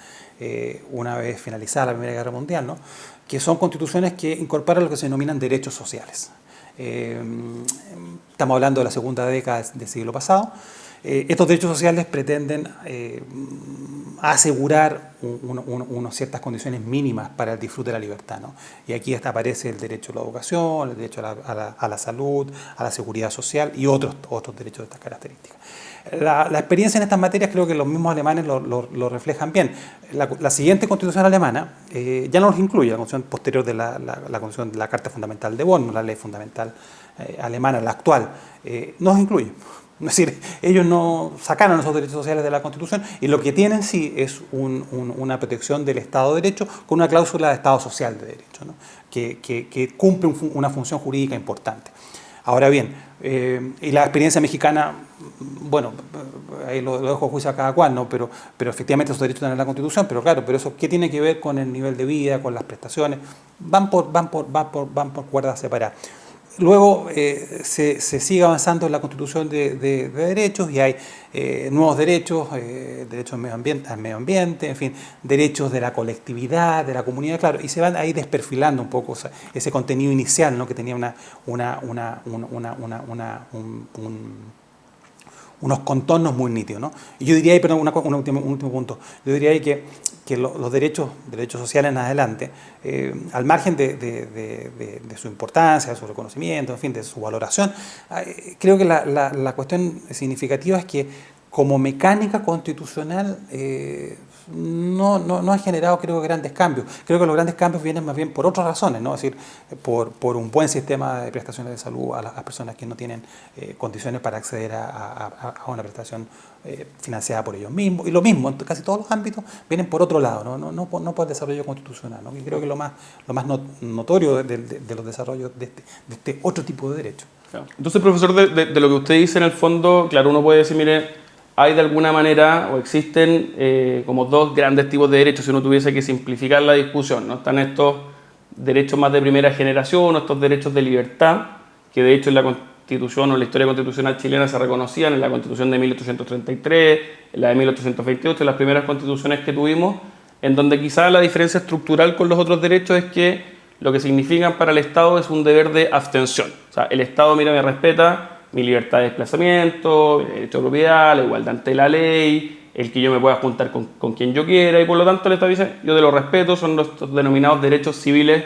una vez finalizada la Primera Guerra Mundial, ¿no? Que son constituciones que incorporan lo que se denominan derechos sociales. Estamos hablando de la segunda década del siglo pasado. Estos derechos sociales pretenden asegurar unas ciertas condiciones mínimas para el disfrute de la libertad, ¿no? Y aquí aparece el derecho a la educación, el derecho a la salud, a la seguridad social y otros derechos de estas características. La experiencia en estas materias creo que los mismos alemanes lo reflejan bien. La siguiente constitución alemana ya no los incluye, la constitución posterior de la constitución de la Carta Fundamental de Bonn, la ley fundamental alemana, la actual, no los incluye. Es decir, ellos no sacaron esos derechos sociales de la Constitución y lo que tienen sí es una protección del Estado de Derecho con una cláusula de Estado social de Derecho, ¿no? que cumple una función jurídica importante. Ahora bien, y la experiencia mexicana, bueno, ahí lo dejo a juicio a cada cual, ¿no? Pero efectivamente esos derechos están en la Constitución, pero claro, pero eso ¿qué tiene que ver con el nivel de vida, con las prestaciones? Van por cuerdas separadas. Luego se sigue avanzando en la constitución de derechos y hay nuevos derechos, derechos al medio ambiente, en fin, derechos de la colectividad, de la comunidad, claro, y se van ahí desperfilando un poco ese contenido inicial, ¿no? Que tenía unos contornos muy nítidos, ¿no? Y yo diría ahí, perdón, un último punto, yo diría ahí que los derechos sociales en adelante, al margen de su importancia, de su reconocimiento, en fin, de su valoración, creo que la cuestión significativa es que como mecánica constitucional no ha generado, creo, grandes cambios. Creo que los grandes cambios vienen más bien por otras razones, ¿no? Es decir, por un buen sistema de prestaciones de salud a las personas que no tienen condiciones para acceder a una prestación financiada por ellos mismos. Y lo mismo, en casi todos los ámbitos, vienen por otro lado, no por el desarrollo constitucional, ¿no? Y creo que lo más notorio de los desarrollos de este otro tipo de derechos. Claro. Entonces, profesor, de lo que usted dice en el fondo, claro, uno puede decir, mire, hay de alguna manera o existen como dos grandes tipos de derechos si uno tuviese que simplificar la discusión, ¿no? Están estos derechos más de primera generación o estos derechos de libertad, que de hecho en la Constitución o en la historia constitucional chilena se reconocían en la Constitución de 1833, en la de 1828, en las primeras constituciones que tuvimos, en donde quizá la diferencia estructural con los otros derechos es que lo que significan para el Estado es un deber de abstención. O sea, el Estado, mira, me respeta mi libertad de desplazamiento, mi derecho a propiedad, la igualdad ante la ley, el que yo me pueda juntar con quien yo quiera, y por lo tanto el Estado dice, yo te lo respeto, son los denominados derechos civiles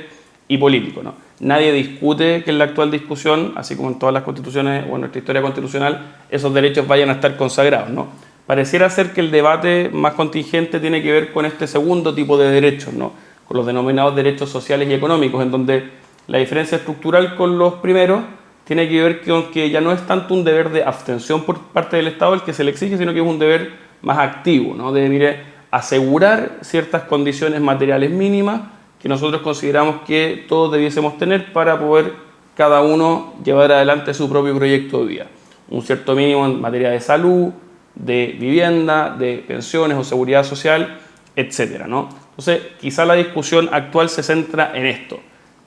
y político, ¿no? Nadie discute que en la actual discusión, así como en todas las constituciones o en nuestra historia constitucional, esos derechos vayan a estar consagrados, ¿no? Pareciera ser que el debate más contingente tiene que ver con este segundo tipo de derechos, ¿no? Con los denominados derechos sociales y económicos, en donde la diferencia estructural con los primeros tiene que ver con que ya no es tanto un deber de abstención por parte del Estado el que se le exige, sino que es un deber más activo, ¿no? De, mire, asegurar ciertas condiciones materiales mínimas que nosotros consideramos que todos debiésemos tener para poder cada uno llevar adelante su propio proyecto de vida. Un cierto mínimo en materia de salud, de vivienda, de pensiones o seguridad social, etcétera, ¿no? Entonces, quizá la discusión actual se centra en esto.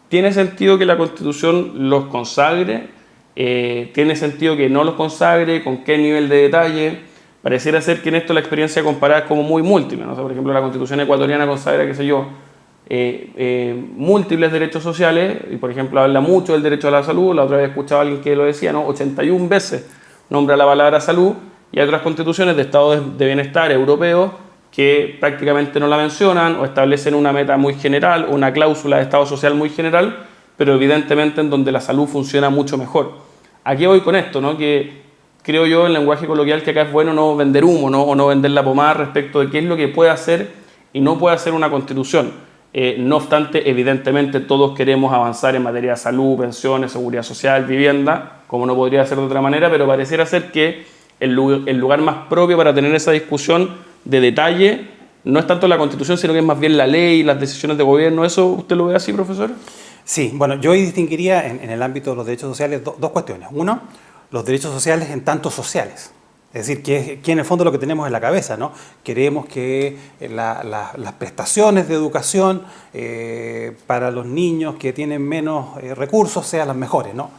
¿Tiene sentido que la Constitución los consagre? ¿Tiene sentido que no los consagre? ¿Con qué nivel de detalle? Pareciera ser que en esto la experiencia comparada es como muy múltiple, ¿no? O sea, por ejemplo, la Constitución ecuatoriana consagra, qué sé yo, múltiples derechos sociales, y por ejemplo habla mucho del derecho a la salud. La otra vez escuchaba a alguien que lo decía, ¿no? 81 veces nombra la palabra salud, y hay otras constituciones de estados de bienestar europeos que prácticamente no la mencionan o establecen una meta muy general, una cláusula de estado social muy general, pero evidentemente en donde la salud funciona mucho mejor. ¿A qué voy con esto, no? Que creo yo en lenguaje coloquial que acá es bueno no vender humo, ¿no? O no vender la pomada respecto de qué es lo que puede hacer y no puede hacer una constitución. No obstante, evidentemente todos queremos avanzar en materia de salud, pensiones, seguridad social, vivienda, como no podría ser de otra manera, pero pareciera ser que el lugar más propio para tener esa discusión de detalle no es tanto la Constitución, sino que es más bien la ley, las decisiones de gobierno. ¿Eso usted lo ve así, profesor? Sí, bueno, yo distinguiría en el ámbito de los derechos sociales dos cuestiones. Uno, los derechos sociales en tanto sociales. Es decir, que en el fondo lo que tenemos en la cabeza, ¿no? Queremos que las prestaciones de educación para los niños que tienen menos recursos sean las mejores, ¿no?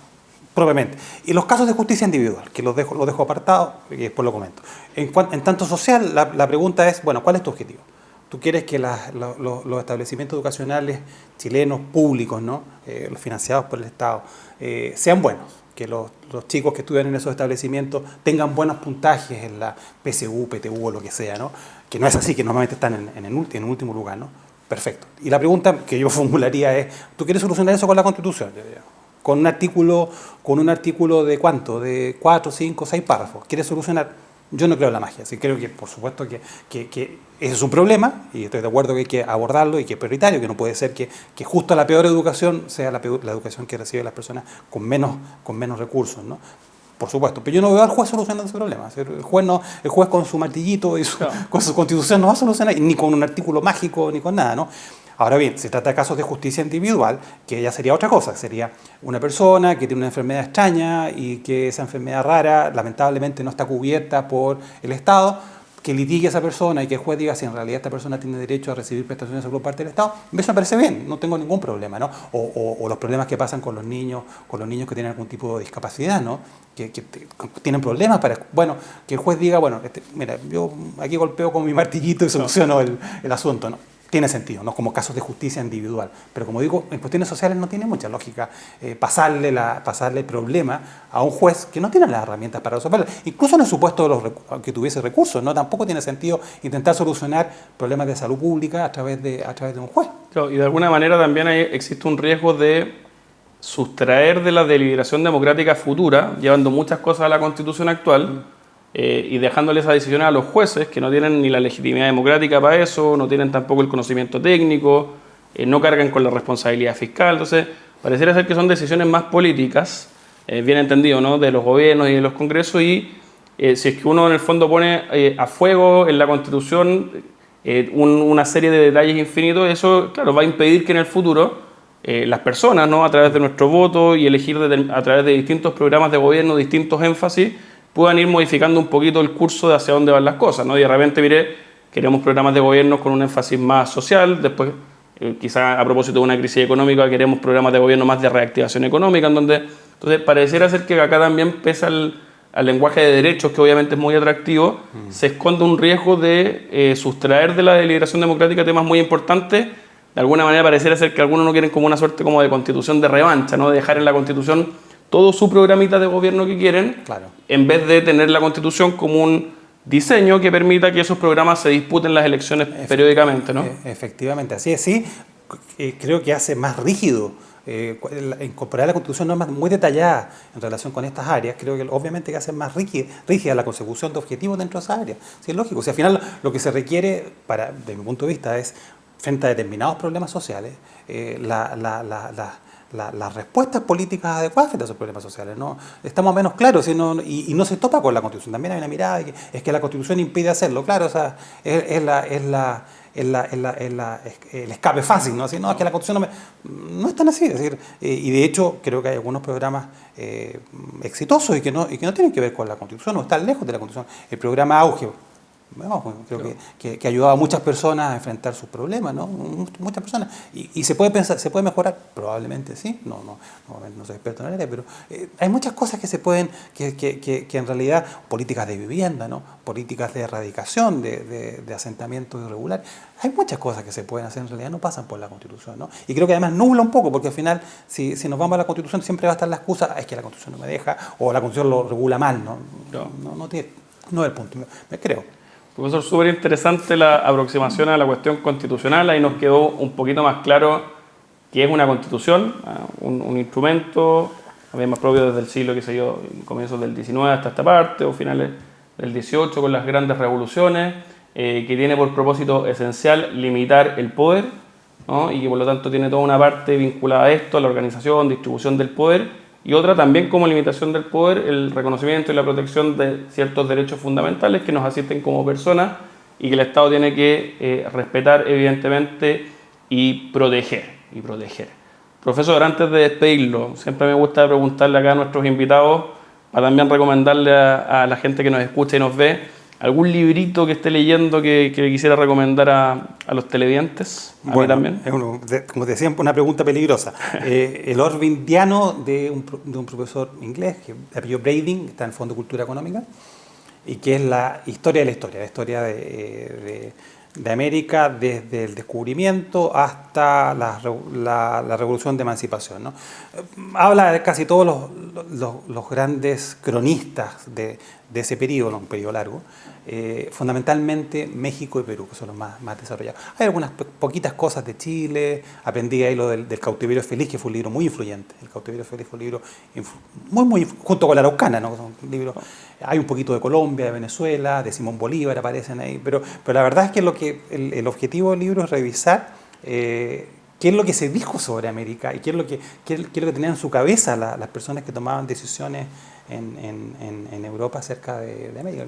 Propiamente. Y los casos de justicia individual, que los dejo apartados y después lo comento. En tanto social, la pregunta es, bueno, ¿cuál es tu objetivo? ¿Tú quieres que los establecimientos educacionales chilenos públicos, ¿no? Los financiados por el Estado, sean buenos? Que los chicos que estudian en esos establecimientos tengan buenos puntajes en la PSU, PTU o lo que sea, ¿no? Que no es así, que normalmente están en último lugar, ¿no? Perfecto. Y la pregunta que yo formularía es, ¿tú quieres solucionar eso con la Constitución? Con un artículo de ¿cuánto? De 4, 5, 6 párrafos. ¿Quieres solucionar? Yo no creo en la magia. Así creo que, por supuesto, que ese es un problema, y estoy de acuerdo que hay que abordarlo y que es prioritario, que no puede ser que justo la peor educación sea la educación que reciben las personas con menos recursos, ¿no? Por supuesto. Pero yo no veo al juez solucionando ese problema. El juez con su martillito y con su Constitución no va a solucionar, ni con un artículo mágico, ni con nada, ¿no? Ahora bien, se trata de casos de justicia individual, que ya sería otra cosa. Sería una persona que tiene una enfermedad extraña y que esa enfermedad rara lamentablemente no está cubierta por el Estado, que litigue a esa persona y que el juez diga si en realidad esta persona tiene derecho a recibir prestaciones por parte del Estado. Eso me parece bien, no tengo ningún problema, ¿no? O los problemas que pasan con los niños que tienen algún tipo de discapacidad, ¿no? Que tienen problemas para... Bueno, que el juez diga, bueno, mira, yo aquí golpeo con mi martillito y soluciono el asunto, ¿no? Tiene sentido, ¿no? Como casos de justicia individual. Pero como digo, en cuestiones sociales no tiene mucha lógica pasarle el problema a un juez que no tiene las herramientas para resolverlo. Incluso en el supuesto de que tuviese recursos, ¿no? Tampoco tiene sentido intentar solucionar problemas de salud pública a través de un juez. Claro, y de alguna manera también existe un riesgo de sustraer de la deliberación democrática futura, llevando muchas cosas a la Constitución actual, y dejándole esa decisión a los jueces, que no tienen ni la legitimidad democrática para eso, no tienen tampoco el conocimiento técnico, no cargan con la responsabilidad fiscal. Entonces, pareciera ser que son decisiones más políticas, bien entendido, ¿no? De los gobiernos y de los congresos, y si es que uno en el fondo pone a fuego en la Constitución una serie de detalles infinitos, eso, claro, va a impedir que en el futuro las personas, ¿no? A través de nuestro voto y elegir a través de distintos programas de gobierno, distintos énfasis, puedan ir modificando un poquito el curso de hacia dónde van las cosas, ¿no? Y de repente, mire, queremos programas de gobierno con un énfasis más social, después, quizá a propósito de una crisis económica, queremos programas de gobierno más de reactivación económica, entonces pareciera ser que acá también pesa al lenguaje de derechos, que obviamente es muy atractivo, se esconde un riesgo de sustraer de la deliberación democrática temas muy importantes. De alguna manera pareciera ser que algunos no quieren como una suerte como de constitución de revancha, ¿no? De dejar en la Constitución todo su programita de gobierno que quieren, claro, en vez de tener la Constitución como un diseño que permita que esos programas se disputen las elecciones periódicamente, ¿no? Efectivamente, así es, sí. creo que hace más rígido. Incorporar la Constitución normas muy detalladas en relación con estas áreas, creo que obviamente que hace más rígida la consecución de objetivos dentro de esas áreas. Sí, es lógico. O sea, al final lo que se requiere, desde mi punto de vista, es, frente a determinados problemas sociales, las respuestas políticas adecuadas frente a esos problemas sociales. ¿No? Estamos menos claros y no se topa con la Constitución. También hay una mirada de que es que la Constitución impide hacerlo. Claro, o sea, el escape fácil, ¿no? Así, no, es que la Constitución no es tan así. Es decir, y de hecho creo que hay algunos programas exitosos y que no tienen que ver con la Constitución, no están lejos de la Constitución. El programa Auge, bueno, creo que ha ayudado a muchas personas a enfrentar sus problemas, ¿no? Muchas personas. Y se puede pensar, se puede mejorar, probablemente sí, no soy experto en el área, pero hay muchas cosas que se pueden, que en realidad, políticas de vivienda, ¿no? Políticas de erradicación de asentamientos irregulares, hay muchas cosas que se pueden hacer, en realidad no pasan por la Constitución, ¿no? Y creo que además nubla un poco, porque al final, si nos vamos a la Constitución, siempre va a estar la excusa, es que la Constitución no me deja, o la Constitución lo regula mal, ¿no? No es el punto, me creo. Profesor, súper interesante la aproximación a la cuestión constitucional. Ahí nos quedó un poquito más claro qué es una constitución, un instrumento, también más propio desde el siglo, qué sé yo, comienzos del XIX hasta esta parte, o finales del XVIII con las grandes revoluciones, que tiene por propósito esencial limitar el poder, ¿no? Y que por lo tanto tiene toda una parte vinculada a esto, a la organización, distribución del poder, y otra también como limitación del poder, el reconocimiento y la protección de ciertos derechos fundamentales que nos asisten como personas y que el Estado tiene que respetar evidentemente y proteger. Profesor, antes de despedirlo, siempre me gusta preguntarle acá a nuestros invitados, para también recomendarle a la gente que nos escucha y nos ve, algún librito que esté leyendo que le quisiera recomendar a los televidentes, a mí también. Como te decía, una pregunta peligrosa. El Orwelliano de un profesor inglés, que apellido Brading, está en el Fondo de Cultura Económica, y que es la historia de la historia de América desde el descubrimiento hasta la revolución de emancipación, ¿no? Habla de casi todos los grandes cronistas de ese periodo, ¿no? Un periodo largo, fundamentalmente México y Perú, que son los más desarrollados. Hay algunas poquitas cosas de Chile, aprendí ahí lo del Cautiverio Feliz, que fue un libro muy influyente. El Cautiverio Feliz fue un libro muy, junto con la Araucana, ¿no? Son libros, hay un poquito de Colombia, de Venezuela, de Simón Bolívar aparecen ahí, pero la verdad es que el objetivo del libro es revisar qué es lo que se dijo sobre América y qué es lo que tenían en su cabeza las personas que tomaban decisiones en Europa acerca de América.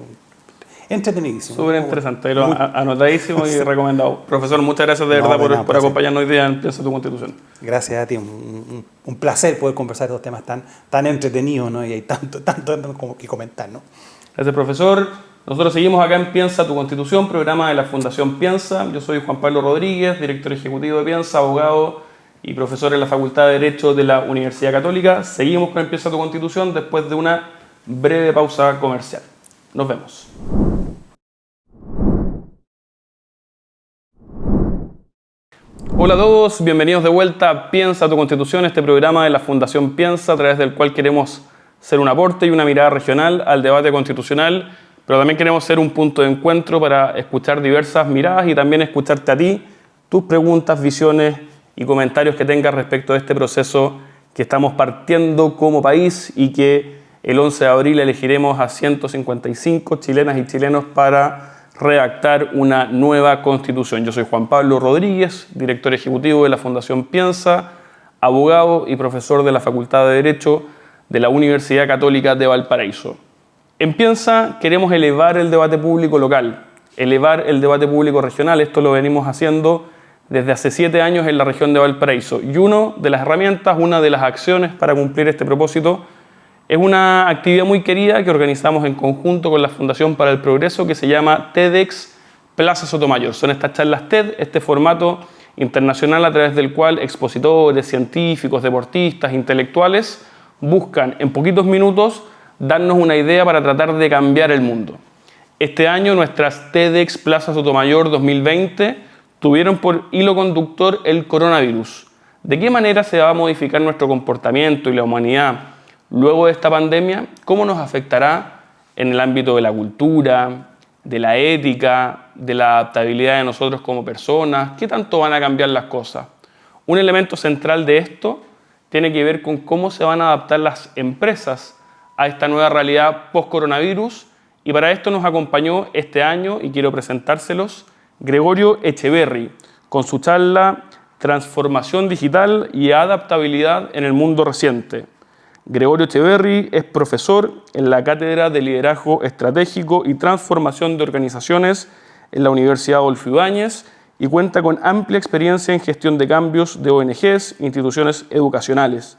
Entretenidísimo. Súper interesante, anotadísimo y recomendado. Profesor, muchas gracias de verdad por acompañarnos hoy día en Piensa tu Constitución. Gracias a ti, un placer poder conversar de estos temas tan entretenidos, ¿no? Y hay tanto como que comentar, ¿no? Gracias, profesor. Nosotros seguimos acá en Piensa tu Constitución, programa de la Fundación Piensa. Yo soy Juan Pablo Rodríguez, director ejecutivo de Piensa, abogado y profesor en la Facultad de Derecho de la Universidad Católica. Seguimos con Piensa tu Constitución después de una breve pausa comercial. Nos vemos. Hola a todos, bienvenidos de vuelta a Piensa tu Constitución, este programa de la Fundación Piensa, a través del cual queremos ser un aporte y una mirada regional al debate constitucional, pero también queremos ser un punto de encuentro para escuchar diversas miradas y también escucharte a ti, tus preguntas, visiones y comentarios que tengas respecto de este proceso que estamos partiendo como país y que el 11 de abril elegiremos a 155 chilenas y chilenos para redactar una nueva constitución. Yo soy Juan Pablo Rodríguez, director ejecutivo de la Fundación Piensa, abogado y profesor de la Facultad de Derecho de la Universidad Católica de Valparaíso. En Piensa queremos elevar el debate público local, elevar el debate público regional. Esto lo venimos haciendo desde hace 7 años en la región de Valparaíso. Y una de las herramientas, una de las acciones para cumplir este propósito es una actividad muy querida que organizamos en conjunto con la Fundación para el Progreso que se llama TEDx Plaza Sotomayor. Son estas charlas TED, este formato internacional a través del cual expositores, científicos, deportistas, intelectuales buscan en poquitos minutos darnos una idea para tratar de cambiar el mundo. Este año nuestras TEDx Plaza Sotomayor 2020 tuvieron por hilo conductor el coronavirus. ¿De qué manera se va a modificar nuestro comportamiento y la humanidad luego de esta pandemia? ¿Cómo nos afectará en el ámbito de la cultura, de la ética, de la adaptabilidad de nosotros como personas? ¿Qué tanto van a cambiar las cosas? Un elemento central de esto tiene que ver con cómo se van a adaptar las empresas a esta nueva realidad post-coronavirus, y para esto nos acompañó este año, y quiero presentárselos, Gregorio Echeverri, con su charla Transformación Digital y Adaptabilidad en el Mundo Reciente. Gregorio Echeverri es profesor en la Cátedra de Liderazgo Estratégico y Transformación de Organizaciones en la Universidad Adolfo Ibáñez y cuenta con amplia experiencia en gestión de cambios de ONGs e instituciones educacionales.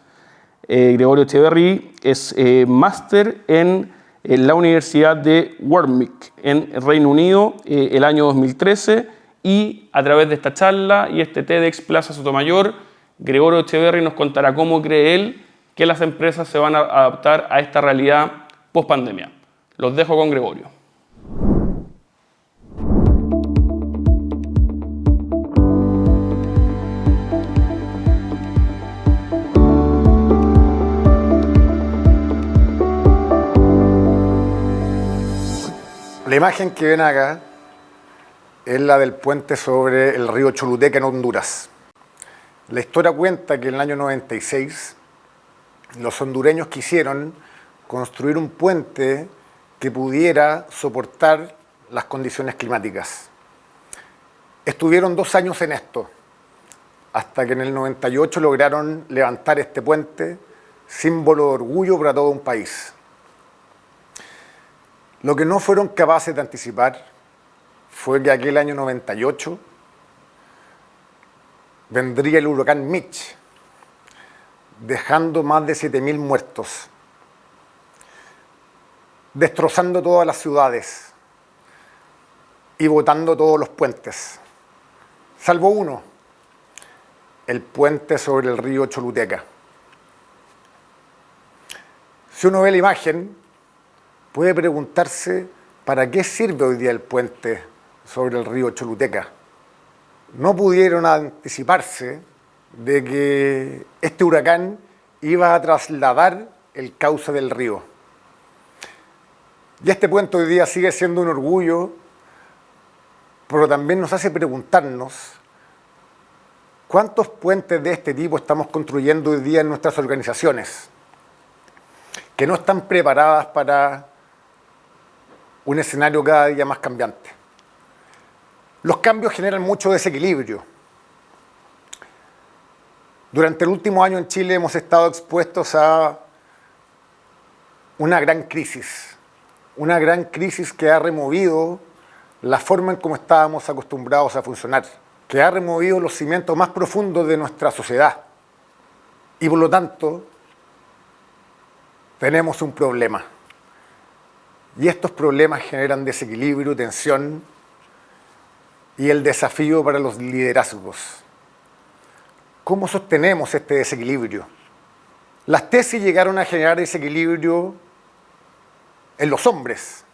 Gregorio Echeverri es máster en la Universidad de Warwick, en Reino Unido, el año 2013, y a través de esta charla y este TEDx Plaza Sotomayor, Gregorio Echeverri nos contará cómo cree él que las empresas se van a adaptar a esta realidad post-pandemia. Los dejo con Gregorio. La imagen que ven acá es la del puente sobre el río Choluteca en Honduras. La historia cuenta que en el año 96 los hondureños quisieron construir un puente que pudiera soportar las condiciones climáticas. Estuvieron 2 años en esto, hasta que en el 98 lograron levantar este puente, símbolo de orgullo para todo un país. Lo que no fueron capaces de anticipar fue que aquel año 98 vendría el huracán Mitch, dejando más de 7.000 muertos, destrozando todas las ciudades y botando todos los puentes, salvo uno, el puente sobre el río Choluteca. Si uno ve la imagen, puede preguntarse para qué sirve hoy día el puente sobre el río Choluteca. No pudieron anticiparse de que este huracán iba a trasladar el cauce del río. Y este puente hoy día sigue siendo un orgullo, pero también nos hace preguntarnos cuántos puentes de este tipo estamos construyendo hoy día en nuestras organizaciones, que no están preparadas para un escenario cada día más cambiante. Los cambios generan mucho desequilibrio. Durante el último año en Chile hemos estado expuestos a una gran crisis que ha removido la forma en cómo estábamos acostumbrados a funcionar, que ha removido los cimientos más profundos de nuestra sociedad. Y por lo tanto, tenemos un problema. Y estos problemas generan desequilibrio, tensión y el desafío para los liderazgos. ¿Cómo sostenemos este desequilibrio? Las tesis llegaron a generar desequilibrio en los hombres.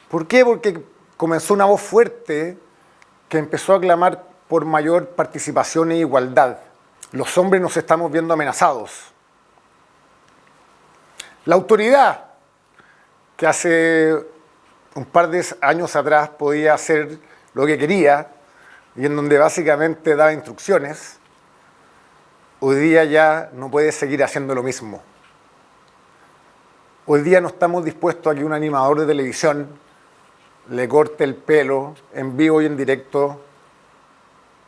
¿Por qué? Porque comenzó una voz fuerte que empezó a clamar por mayor participación e igualdad. Los hombres nos estamos viendo amenazados. La autoridad, que hace un par de años atrás podía hacer lo que quería y en donde básicamente daba instrucciones, hoy día ya no puede seguir haciendo lo mismo. Hoy día no estamos dispuestos a que un animador de televisión le corte el pelo en vivo y en directo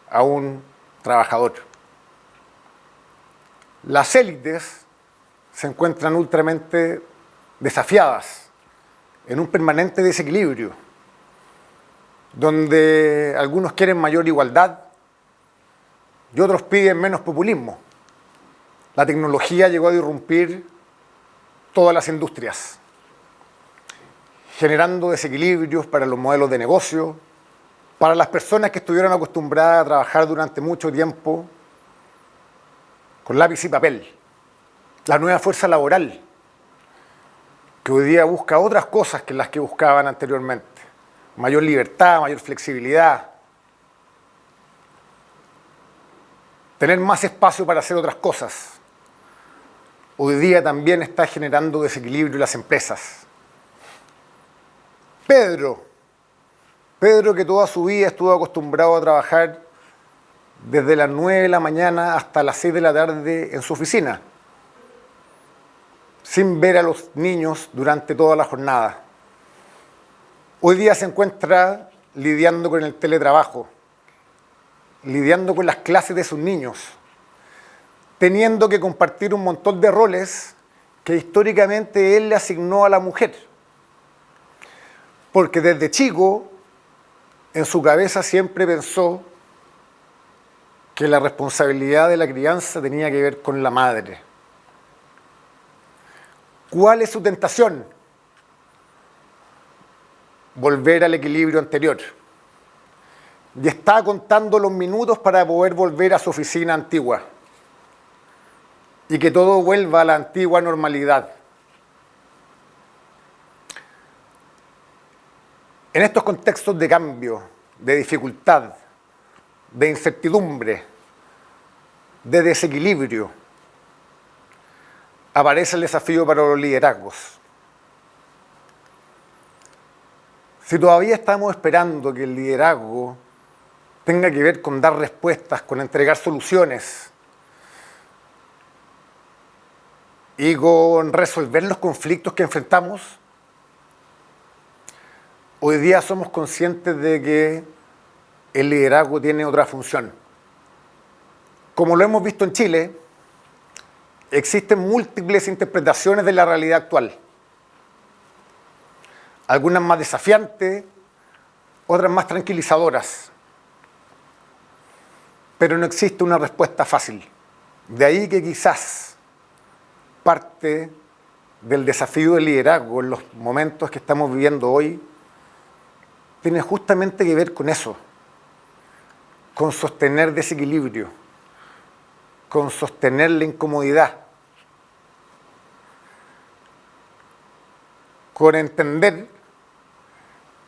a un trabajador. Las élites se encuentran ultramente desafiadas en un permanente desequilibrio, donde algunos quieren mayor igualdad y otros piden menos populismo. La tecnología llegó a irrumpir todas las industrias, generando desequilibrios para los modelos de negocio, para las personas que estuvieron acostumbradas a trabajar durante mucho tiempo con lápiz y papel. La nueva fuerza laboral, que hoy día busca otras cosas que las que buscaban anteriormente. Mayor libertad, mayor flexibilidad. Tener más espacio para hacer otras cosas. Hoy día también está generando desequilibrio en las empresas. Pedro, que toda su vida estuvo acostumbrado a trabajar desde las 9 de la mañana hasta las 6 de la tarde en su oficina, sin ver a los niños durante toda la jornada. Hoy día se encuentra lidiando con el teletrabajo, lidiando con las clases de sus niños, teniendo que compartir un montón de roles que históricamente él le asignó a la mujer. Porque desde chico, en su cabeza siempre pensó que la responsabilidad de la crianza tenía que ver con la madre. ¿Cuál es su tentación? Volver al equilibrio anterior. Y está contando los minutos para poder volver a su oficina antigua. Y que todo vuelva a la antigua normalidad. En estos contextos de cambio, de dificultad, de incertidumbre, de desequilibrio, aparece el desafío para los liderazgos. Si todavía estamos esperando que el liderazgo tenga que ver con dar respuestas, con entregar soluciones y con resolver los conflictos que enfrentamos, hoy día somos conscientes de que el liderazgo tiene otra función. Como lo hemos visto en Chile, existen múltiples interpretaciones de la realidad actual. Algunas más desafiantes, otras más tranquilizadoras. Pero no existe una respuesta fácil. De ahí que quizás parte del desafío del liderazgo en los momentos que estamos viviendo hoy tiene justamente que ver con eso, con sostener desequilibrio, con sostener la incomodidad, con entender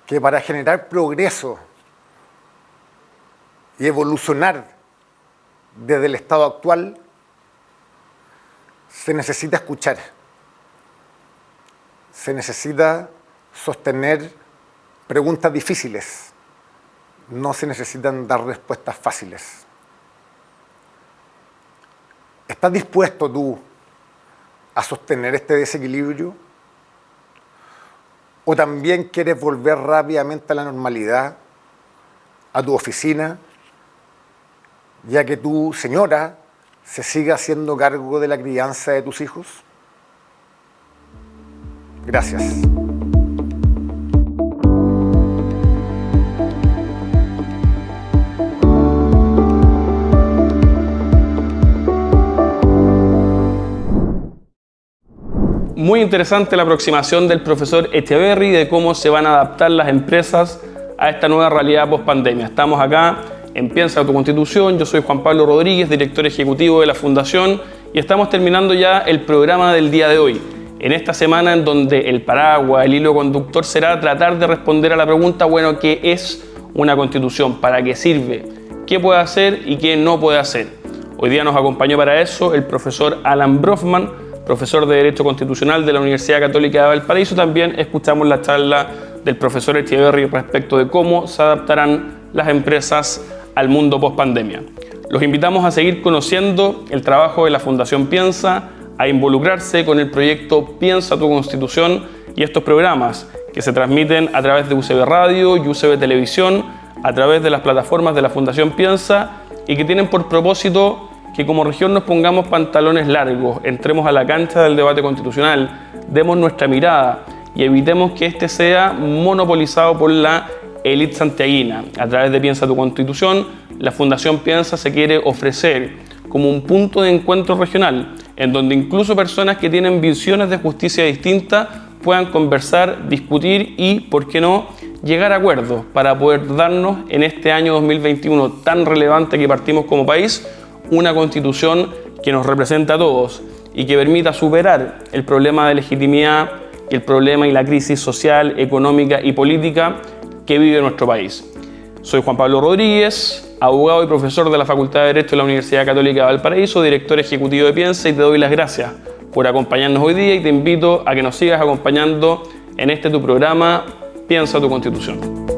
que para generar progreso y evolucionar desde el estado actual, se necesita escuchar, se necesita sostener preguntas difíciles, no se necesitan dar respuestas fáciles. ¿Estás dispuesto tú a sostener este desequilibrio? ¿O también quieres volver rápidamente a la normalidad, a tu oficina, ya que tu señora se siga haciendo cargo de la crianza de tus hijos? Gracias. Muy interesante la aproximación del profesor Echeverry de cómo se van a adaptar las empresas a esta nueva realidad post-pandemia. Estamos acá en Piensa tu Constitución, yo soy Juan Pablo Rodríguez, director ejecutivo de la Fundación, y estamos terminando ya el programa del día de hoy. En esta semana en donde el paraguas, el hilo conductor será tratar de responder a la pregunta, bueno, ¿qué es una Constitución? ¿Para qué sirve? ¿Qué puede hacer y qué no puede hacer? Hoy día nos acompañó para eso el profesor Alan Brofman, profesor de Derecho Constitucional de la Universidad Católica de Valparaíso. También escuchamos la charla del profesor Echeverry respecto de cómo se adaptarán las empresas al mundo post-pandemia. Los invitamos a seguir conociendo el trabajo de la Fundación Piensa, a involucrarse con el proyecto Piensa tu Constitución y estos programas que se transmiten a través de UCB Radio y UCB Televisión, a través de las plataformas de la Fundación Piensa y que tienen por propósito que como región nos pongamos pantalones largos, entremos a la cancha del debate constitucional, demos nuestra mirada y evitemos que este sea monopolizado por la élite santiaguina. A través de Piensa tu Constitución, la Fundación Piensa se quiere ofrecer como un punto de encuentro regional, en donde incluso personas que tienen visiones de justicia distintas puedan conversar, discutir y, ¿por qué no?, llegar a acuerdos para poder darnos en este año 2021 tan relevante que partimos como país, una constitución que nos representa a todos y que permita superar el problema de legitimidad y el problema y la crisis social, económica y política que vive nuestro país. Soy Juan Pablo Rodríguez, abogado y profesor de la Facultad de Derecho de la Universidad Católica de Valparaíso, director ejecutivo de Piensa, y te doy las gracias por acompañarnos hoy día y te invito a que nos sigas acompañando en este tu programa Piensa tu Constitución.